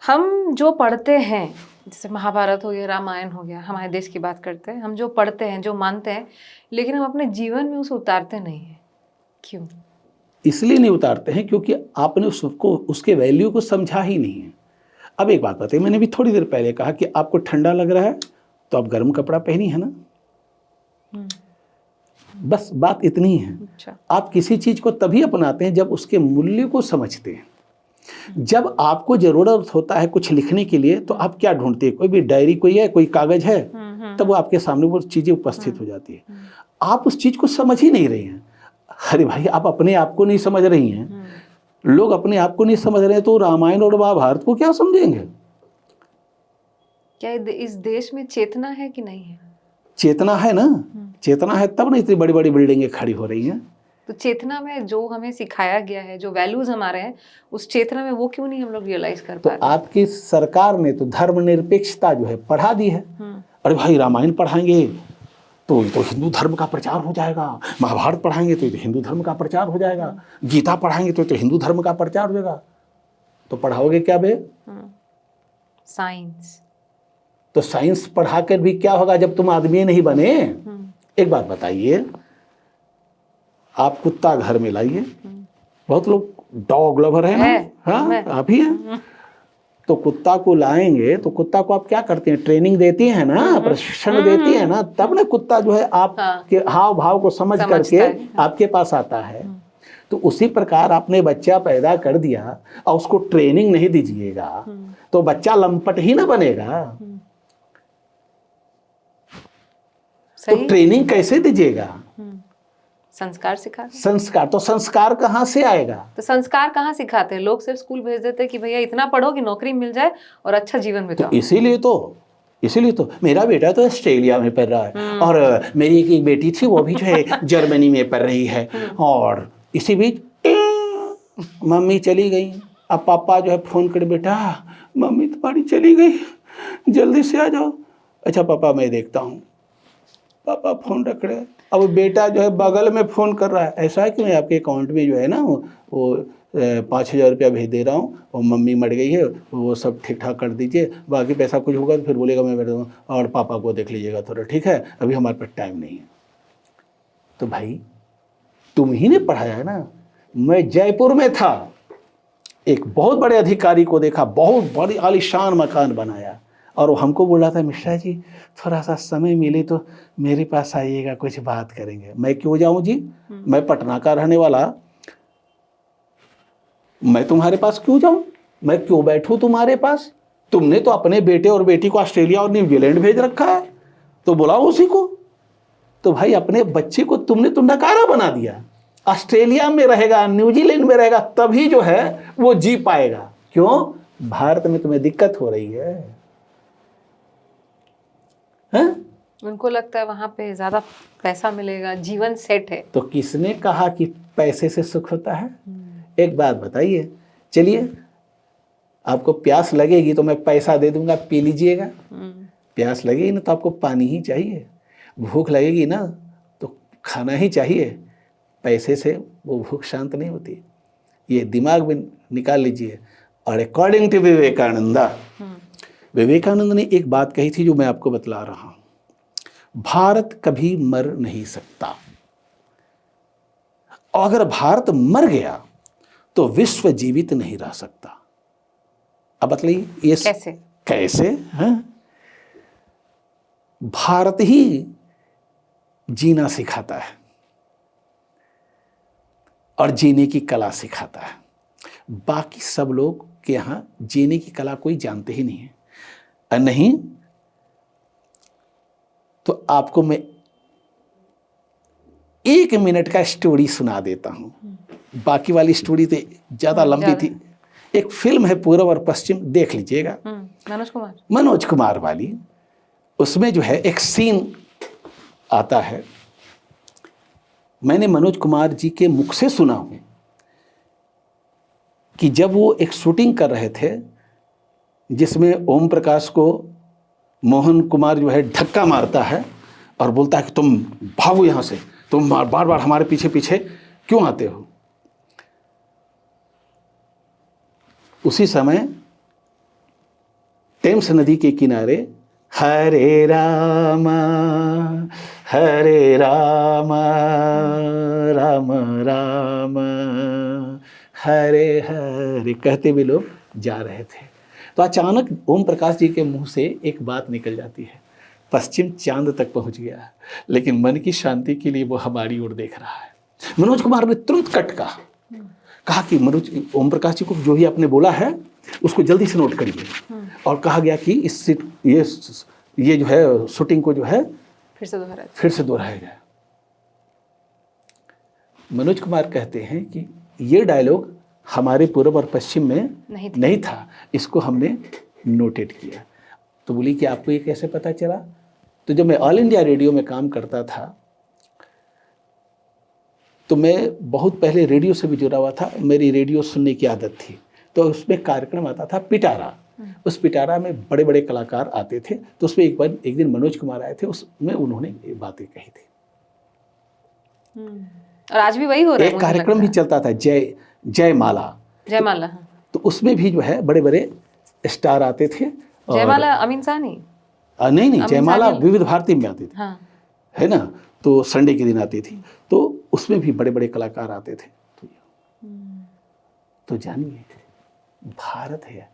हम जो पढ़ते हैं, जैसे महाभारत हो गया, रामायण हो गया, हमारे देश की बात करते हैं, हम जो पढ़ते हैं, जो मानते हैं, लेकिन हम अपने जीवन में उसे उतारते नहीं हैं। क्यों? इसलिए नहीं उतारते हैं क्योंकि आपने उसको, उसके वैल्यू को समझा ही नहीं है। अब एक बात बताइए, मैंने भी थोड़ी देर पहले कहा कि आपको ठंडा लग रहा है तो आप गर्म कपड़ा पहनी है ना, बस बात इतनी है। अच्छा। आप किसी चीज को तभी अपनाते हैं जब उसके मूल्य को समझते हैं। जब आपको जरूरत होता है कुछ लिखने के लिए तो आप क्या ढूंढते हैं? कोई भी डायरी कोई है, कोई कागज है, तब वो आपके सामने वो चीजें उपस्थित हो जाती है। आप उस चीज को समझ ही नहीं रही हैं। अरे भाई, आप अपने आप को नहीं समझ रही हैं, लोग अपने आप को नहीं समझ रहे हैं, तो रामायण और महाभारत को क्या समझेंगे? क्या इस देश में चेतना है कि नहीं है? चेतना है ना, चेतना है तब ना इतनी बड़ी बड़ी बिल्डिंगें खड़ी हो रही हैं। तो चेतना में जो हमें सिखाया गया है, जो वैल्यूज हमारे हैं, उस चेतना में वो क्यों नहीं हम लोग रियलाइज कर पा तो रहे? आपकी सरकार ने तो धर्मनिरपेक्षता जो है पढ़ा दी है। अरे भाई, रामायण पढ़ाएंगे तो हिंदू धर्म का प्रचार हो जाएगा, महाभारत पढ़ाएंगे तो हिंदू धर्म का प्रचार हो जाएगा, गीता पढ़ाएंगे तो हिंदू धर्म का प्रचार हो जाएगा। तो पढ़ाओगे क्या बे? साइंस। तो साइंस पढ़ाकर भी क्या होगा जब तुम आदमी नहीं बने? एक बात बताइए, आप कुत्ता घर में लाइए, बहुत लोग डॉग लवर हैं ना, हाँ आप ही हैं, तो कुत्ता को लाएंगे तो कुत्ता को आप क्या करते हैं? ट्रेनिंग देती हैं ना, प्रशिक्षण देती है ना, तब ना कुत्ता जो है आपके हाव भाव को समझ करके आपके पास आता है। तो उसी प्रकार आपने बच्चा पैदा कर दिया और उसको ट्रेनिंग नहीं दीजिएगा तो बच्चा लंपट ही ना बनेगा। तो ट्रेनिंग कैसे दीजिएगा? संस्कार सिखा। संस्कार, तो संस्कार कहाँ से आएगा? तो संस्कार कहाँ सिखाते हैं? लोग सिर्फ स्कूल भेज देते हैं कि भैया इतना पढ़ो कि नौकरी मिल जाए और अच्छा जीवन बिताओ। तो इसीलिए तो मेरा बेटा तो ऑस्ट्रेलिया में पढ़ रहा है और मेरी एक बेटी थी वो भी जो है जर्मनी में पढ़ रही है, और इसी बीच मम्मी चली गई। अब पापा जो है फोन कर, बेटा मम्मी तुम्हारी चली गई, जल्दी से आ जाओ। अच्छा पापा मैं देखता हूँ। पापा फोन रख रहे, अब बेटा जो है बगल में फ़ोन कर रहा है, ऐसा है कि मैं आपके अकाउंट में जो है ना वो 5,000 रुपया भेज दे रहा हूँ और मम्मी मर गई है, वो सब ठीक ठाक कर दीजिए, बाकी पैसा कुछ होगा तो फिर बोलेगा मैं बैठा हूँ और पापा को देख लीजिएगा थोड़ा, ठीक है अभी हमारे पास टाइम नहीं है। तो भाई तुम ही ने पढ़ाया है ना। मैं जयपुर में था, एक बहुत बड़े अधिकारी को देखा, बहुत बड़ी आलीशान मकान बनाया, और वो हमको बोल रहा था मिश्रा जी थोड़ा सा समय मिले तो मेरे पास आइएगा, कुछ बात करेंगे। मैं क्यों जाऊं जी, मैं पटना का रहने वाला, मैं तुम्हारे पास क्यों जाऊं, मैं क्यों बैठूं तुम्हारे पास? तुमने तो अपने बेटे और बेटी को ऑस्ट्रेलिया और न्यूजीलैंड भेज रखा है, तो बुलाओ उसी को। तो भाई अपने बच्चे को तुमने तो नकारा बना दिया। ऑस्ट्रेलिया में रहेगा, न्यूजीलैंड में रहेगा, तभी जो है वो जी पाएगा। क्यों? भारत में तुम्हें दिक्कत हो रही है। उनको लगता है वहां पे ज्यादा पैसा मिलेगा, जीवन सेट है। तो किसने कहा कि पैसे से सुख होता है? एक बात बताइए, चलिए आपको प्यास लगेगी तो मैं पैसा दे दूंगा, पी लीजिएगा। प्यास लगेगी ना तो आपको पानी ही चाहिए, भूख लगेगी ना तो खाना ही चाहिए। पैसे से वो भूख शांत नहीं होती, ये दिमाग में निकाल लीजिए। और अकॉर्डिंग टू विवेकानंद ने एक बात कही थी जो मैं आपको बतला रहा हूं, भारत कभी मर नहीं सकता, और अगर भारत मर गया तो विश्व जीवित नहीं रह सकता। अब बताइए ये कैसे है? भारत ही जीना सिखाता है और जीने की कला सिखाता है। बाकी सब लोग के यहाँ जीने की कला कोई जानते ही नहीं है। नहीं तो आपको मैं 1 मिनट का स्टोरी सुना देता हूं, बाकी वाली स्टोरी तो ज्यादा लंबी थी। एक फिल्म है पूर्व और पश्चिम, देख लीजिएगा, मनोज कुमार वाली। उसमें जो है एक सीन आता है, मैंने मनोज कुमार जी के मुख से सुना हूं कि जब वो एक शूटिंग कर रहे थे जिसमें ओम प्रकाश को मोहन कुमार जो है धक्का मारता है और बोलता है कि तुम भागो यहाँ से, तुम बार बार हमारे पीछे पीछे क्यों आते हो। उसी समय टेम्स नदी के किनारे हरे राम राम राम हरे हरे कहते हुए लोग जा रहे थे। तो अचानक ओम प्रकाश जी के मुंह से एक बात निकल जाती है, पश्चिम चांद तक पहुंच गया, लेकिन मन की शांति के लिए वो हमारी ओर देख रहा है। मनोज कुमार ने तुरंत कट कहा कि मनोज, ओम प्रकाश जी को जो भी आपने बोला है उसको जल्दी से नोट करिए। और कहा गया कि इस ये जो है शूटिंग को जो है फिर से दोहराया जाए। मनोज कुमार कहते हैं कि ये डायलॉग हमारे पूर्व और पश्चिम में नहीं था, इसको हमने नोटेट किया। तो बोली कि आपको ये कैसे पता चला? तो जब मैं ऑल इंडिया रेडियो में काम करता था तो मैं बहुत पहले रेडियो से भी जुड़ा हुआ था, मेरी रेडियो सुनने की आदत थी। तो उसमें कार्यक्रम आता था पिटारा, उस पिटारा में बड़े बड़े कलाकार आते थे। तो उसमें एक दिन मनोज कुमार आए थे, उसमें उन्होंने ये बातें कही थी। और आज भी वही हो रहा है। एक कार्यक्रम भी चलता था जयमाला, तो उसमें भी जो है बड़े बड़े स्टार आते थे। जयमाला अमीन साहनी नहीं, जयमाला विविध भारती में आती थी। हाँ। है ना, तो संडे के दिन आती थी, तो उसमें भी बड़े बड़े कलाकार आते थे। तो जानिए, भारत है,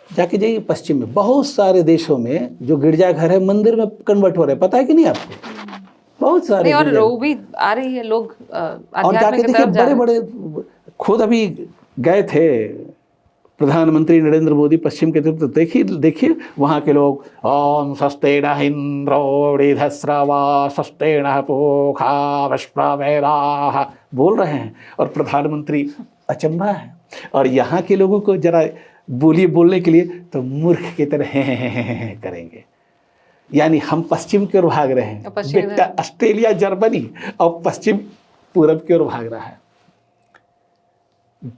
जाके जाइए पश्चिम में बहुत सारे देशों में जो गिरजाघर है मंदिर में कन्वर्ट हो रहे हैं, पता है कि नहीं आपको? बहुत सारे और वो भी आ रही है, लोग और जाके देखिए बड़े बड़े, खुद अभी गए थे प्रधानमंत्री नरेंद्र मोदी पश्चिम के तरफ, तो देखिए वहाँ के लोग ओम स्वस्तेन इंद्रो वृद्धश्रवा स्वस्तेन पूषा विश्ववेदाः बोल रहे हैं, और प्रधानमंत्री अचंभा है। और यहाँ के लोगों को जरा बोलने के लिए तो मूर्ख की तरह हैं करेंगे। यानी हम पश्चिम की ओर भाग रहे हैं, बेटा ऑस्ट्रेलिया जर्मनी, और पश्चिम पूरब की ओर भाग रहा है।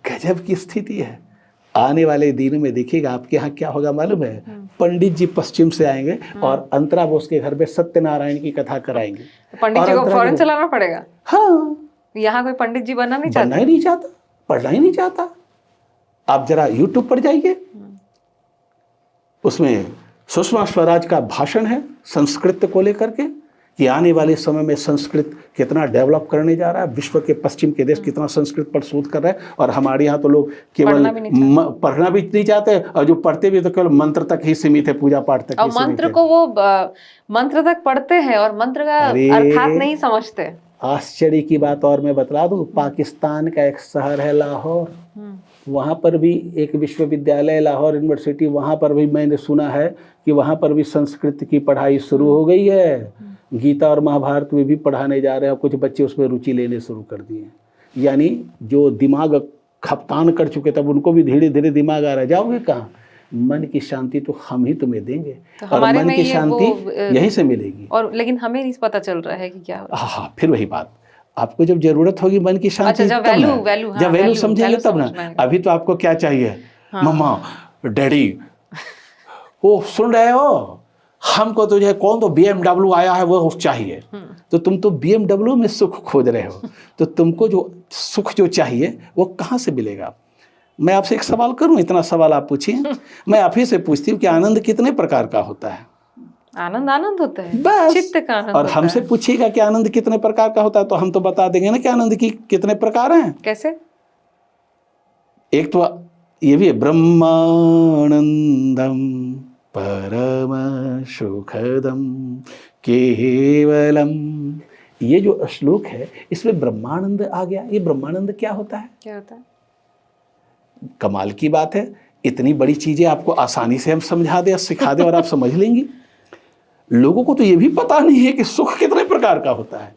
गजब की स्थिति है। आने वाले दिनों में देखिएगा आपके यहाँ क्या होगा मालूम है? पंडित जी पश्चिम से आएंगे और अंतरा बोस के घर में सत्यनारायण की कथा कराएंगे। पंडित जी को फौरन चलाना पड़ेगा। हाँ, यहाँ कोई पंडित जी बनना नहीं चाहता, पढ़ना ही नहीं चाहता। आप जरा यूट्यूब पर जाइए, उसमें सुषमा स्वराज का भाषण है संस्कृत को लेकर के, कि आने वाले समय में संस्कृत कितना डेवलप करने जा रहा है, विश्व के पश्चिम के देश कितना संस्कृत पर शोध कर रहे हैं, और हमारे यहाँ तो लोग केवल पढ़ना भी नहीं चाहते, और जो पढ़ते भी तो केवल मंत्र तक ही सीमित है, पूजा पाठ तक ही सीमित है। मंत्र को वो मंत्र तक पढ़ते हैं और मंत्र का अर्थात नहीं समझते। आश्चर्य की बात और मैं बतला दूं, पाकिस्तान का एक शहर है लाहौर, वहाँ पर भी एक विश्वविद्यालय लाहौर यूनिवर्सिटी, वहाँ पर भी मैंने सुना है कि वहाँ पर भी संस्कृत की पढ़ाई शुरू हो गई है। गीता और महाभारत में भी पढ़ाने जा रहे हैं, कुछ बच्चे उसमें रुचि लेने शुरू कर दिए। यानी जो दिमाग खपतान कर चुके तब उनको भी धीरे धीरे दिमाग आ रहा है। जाओगे कहाँ? मन की शांति तो हम ही तुम्हें देंगे, तो और मन की शांति यहीं से मिलेगी। और लेकिन हमें नहीं पता चल रहा है कि क्या हो रहा है। हाँ, फिर वही बात, आपको जब जरूरत होगी मन की शांति, जब वैल्यू समझेंगे तब ना। अभी तो आपको क्या चाहिए? मम्मा, डैडी, वो सुन रहे हो, हमको तो जो है कौन तो BMW आया है वो चाहिए। तो तुम तो BMW में सुख खोज रहे हो, तो तुमको जो सुख जो चाहिए वो कहाँ से मिलेगा? मैं आपसे एक सवाल करूं, इतना सवाल आप पूछिए, मैं आप ही से पूछती हूँ कि आनंद कितने प्रकार का होता है? आनंद होता है बस, चित्त का आनंद। और हमसे पूछिएगा कि आनंद कितने प्रकार का होता है, तो हम तो बता देंगे ना कि आनंद की कितने प्रकार हैं। कैसे? एक तो ये भी है, ब्रह्मानंदम परम सुखदम केवलम। ये जो श्लोक है इसमें ब्रह्मानंद आ गया। ये ब्रह्मानंद क्या होता है? कमाल की बात है, इतनी बड़ी चीजें आपको आसानी से हम समझा दे, सिखा दे और आप समझ लेंगी। लोगों को तो ये भी पता नहीं है कि सुख कितने प्रकार का होता है।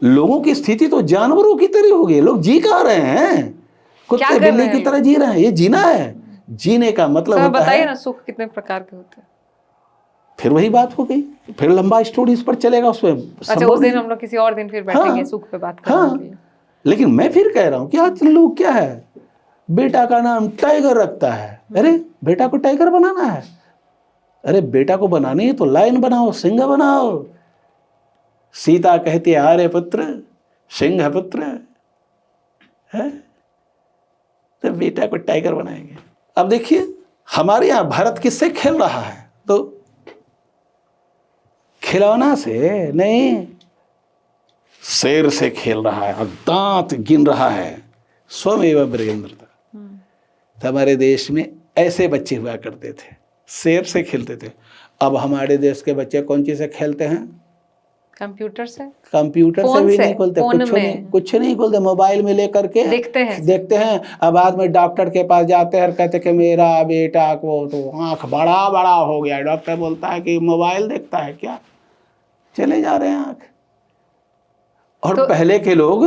लोगों की स्थिति तो जानवरों की तरह हो गई। लोग जी कहाँ रहे हैं? कुत्ते बिल्ली की तरह जी रहे हैं। ये जीना है। जीने का मतलब होता बताइए है ना, सुख कितने प्रकार के होते हैं। फिर वही बात हो गई, फिर लंबा स्टोरी इस पर चलेगा उसमें। अच्छा, उस दिन हम लोग किसी और दिन फिर बैठेंगे सुख पे बात करने के लिए। लेकिन मैं फिर कह रहा हूँ कि आज लोग क्या है, बेटा का नाम टाइगर रखता है। अरे बेटा को टाइगर बनाना है, अरे बेटा को बनानी है तो लायन बनाओ, सिंह बनाओ। सीता कहती है आर्य पुत्र सिंह पुत्र है, तो बेटा को टाइगर बनाएंगे। अब देखिए हमारे यहां भारत किससे खेल रहा है? तो खिलौना से नहीं, शेर से खेल रहा है और दांत गिन रहा है। स्वमेव ब्रजेंद्रता। तो हमारे देश में ऐसे बच्चे हुआ करते थे, शेर से खेलते थे। अब हमारे देश के बच्चे कौन चीज से खेलते हैं? कंप्यूटर से, कंप्यूटर से फोन भी से, नहीं खोलते, फोन में कुछ नहीं खोलते, मोबाइल में लेकर के देखते हैं। अब बाद में डॉक्टर के पास जाते हैं और कहते कि मेरा बेटा को तो आंख बड़ा बड़ा हो गया। डॉक्टर बोलता है कि मोबाइल देखता है क्या? चले जा रहे हैं आंख। और तो पहले के लोग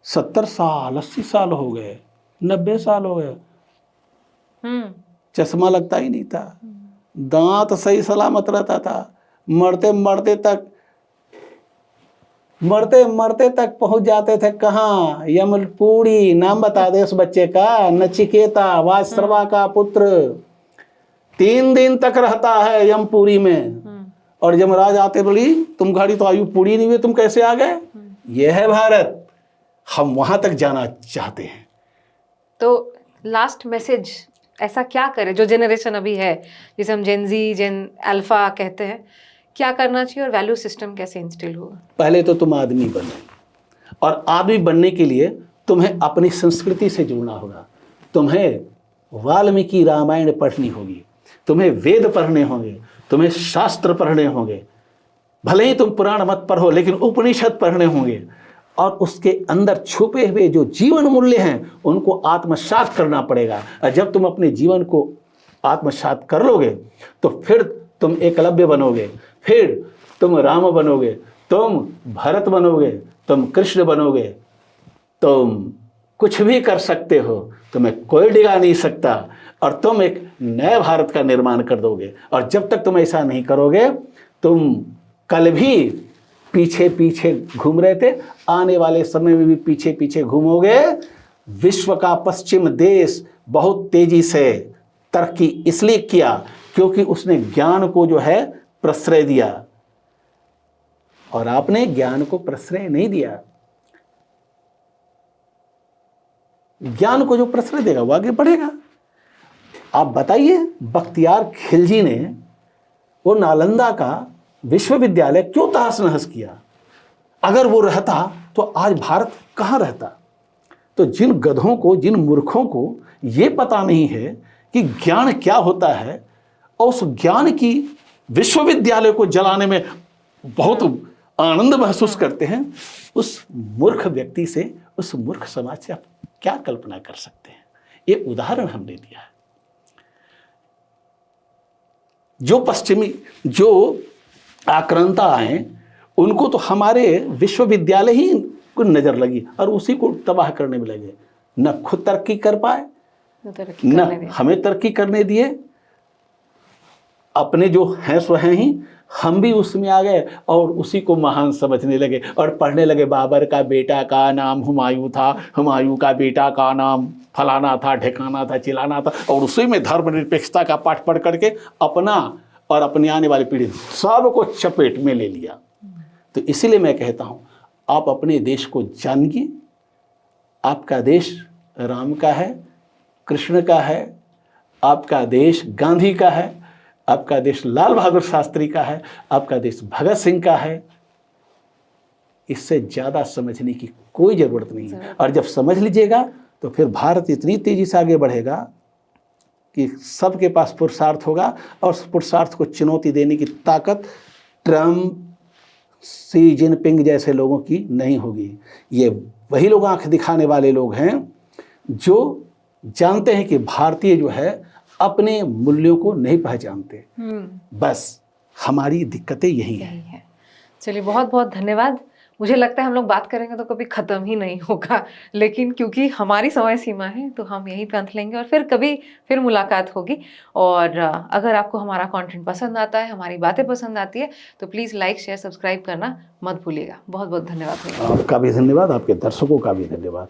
70 साल 80 साल हो गए, 90 साल हो गए, चश्मा लगता ही नहीं था, दांत सही सलामत रहता था, मरते मरते तक पहुंच जाते थे कहाँ? यमपुरी। नाम बता दे उस बच्चे का, नचिकेता, वासरवा का पुत्र। 3 दिन तक रहता है यमपुरी में, और यमराज आते बोली तुम घड़ी तो आयु पूरी नहीं हुई, तुम कैसे आ गए? यह है भारत, हम वहां तक जाना चाहते हैं। तो लास्ट मैसेज ऐसा क्या करे जो जनरेशन अभी है, जिसे हम जेन जी, जेन अल्फा कहते हैं, क्या करना चाहिए और वैल्यू सिस्टम कैसे इंस्टिल होगा? पहले तो तुम आदमी बनो, और आदमी बनने के लिए तुम्हें अपनी संस्कृति से जुड़ना होगा। तुम्हें वाल्मीकि रामायण पढ़नी होगी, तुम्हें वेद पढ़ने होंगे, तुम्हें शास्त्र पढ़ने होंगे। भले ही तुम पुराण मत पढ़ो, लेकिन उपनिषद पढ़ने होंगे, और उसके अंदर छुपे हुए जो जीवन मूल्य हैं उनको आत्मसात करना पड़ेगा। और जब तुम अपने जीवन को आत्मसात कर लोगे तो फिर तुम एकलव्य बनोगे, फिर तुम राम बनोगे, तुम भरत बनोगे, तुम कृष्ण बनोगे, तुम कुछ भी कर सकते हो, तुम्हें कोई डिगा नहीं सकता, और तुम एक नए भारत का निर्माण कर दोगे। और जब तक तुम ऐसा नहीं करोगे, तुम कल भी पीछे पीछे घूम रहे थे, आने वाले समय में भी पीछे पीछे घूमोगे। विश्व का पश्चिम देश बहुत तेजी से तरक्की इसलिए किया क्योंकि उसने ज्ञान को जो है प्रश्रय दिया, और आपने ज्ञान को प्रश्रय नहीं दिया। ज्ञान को जो प्रश्रय देगा वो आगे बढ़ेगा। आप बताइए, बख्तियार खिलजी ने वो नालंदा का विश्वविद्यालय क्यों तहस नहस किया? अगर वो रहता तो आज भारत कहाँ रहता? तो जिन गधों को, जिन मूर्खों को ये पता नहीं है कि ज्ञान क्या होता है, और उस ज्ञान की विश्वविद्यालय को जलाने में बहुत आनंद महसूस करते हैं, उस मूर्ख व्यक्ति से, उस मूर्ख समाज से आप क्या कल्पना कर सकते हैं? ये उदाहरण हमने दिया है। जो पश्चिमी, जो आक्रांता आए, उनको तो हमारे विश्वविद्यालय ही को नजर लगी और उसी को तबाह करने में लगे। न खुद तरक्की कर पाए, न हमें तरक्की करने दिए। अपने जो हैं सो हैं ही, हम भी उसमें आ गए और उसी को महान समझने लगे और पढ़ने लगे बाबर का बेटा का नाम हुमायूं था, हुमायूं का बेटा का नाम फलाना था, ढिकाना था, चिलाना था, और उसी में धर्मनिरपेक्षता का पाठ पढ़ करके अपना और अपनी आने वाली पीढ़ी सबको चपेट में ले लिया। तो इसीलिए मैं कहता हूँ, आप अपने देश को जानिए। आपका देश राम का है, कृष्ण का है, आपका देश गांधी का है, आपका देश लाल बहादुर शास्त्री का है, आपका देश भगत सिंह का है। इससे ज़्यादा समझने की कोई ज़रूरत नहीं है। और जब समझ लीजिएगा तो फिर भारत इतनी तेज़ी से आगे बढ़ेगा कि सबके पास पुरुषार्थ होगा, और उस पुरुषार्थ को चुनौती देने की ताकत ट्रम्प, शी जिनपिंग जैसे लोगों की नहीं होगी। ये वही लोग आंख दिखाने वाले लोग हैं जो जानते हैं कि भारतीय जो है अपने मूल्यों को नहीं पहचानते। बस हमारी दिक्कतें यही हैं। चलिए, बहुत बहुत धन्यवाद। मुझे लगता है हम लोग बात करेंगे तो कभी ख़त्म ही नहीं होगा, लेकिन क्योंकि हमारी समय सीमा है तो हम यहीं पे अंत लेंगे और फिर कभी फिर मुलाकात होगी। और अगर आपको हमारा कंटेंट पसंद आता है, हमारी बातें पसंद आती है, तो प्लीज़ लाइक, शेयर, सब्सक्राइब करना मत भूलिएगा। बहुत बहुत धन्यवाद। आपका भी धन्यवाद, आपके दर्शकों का भी धन्यवाद।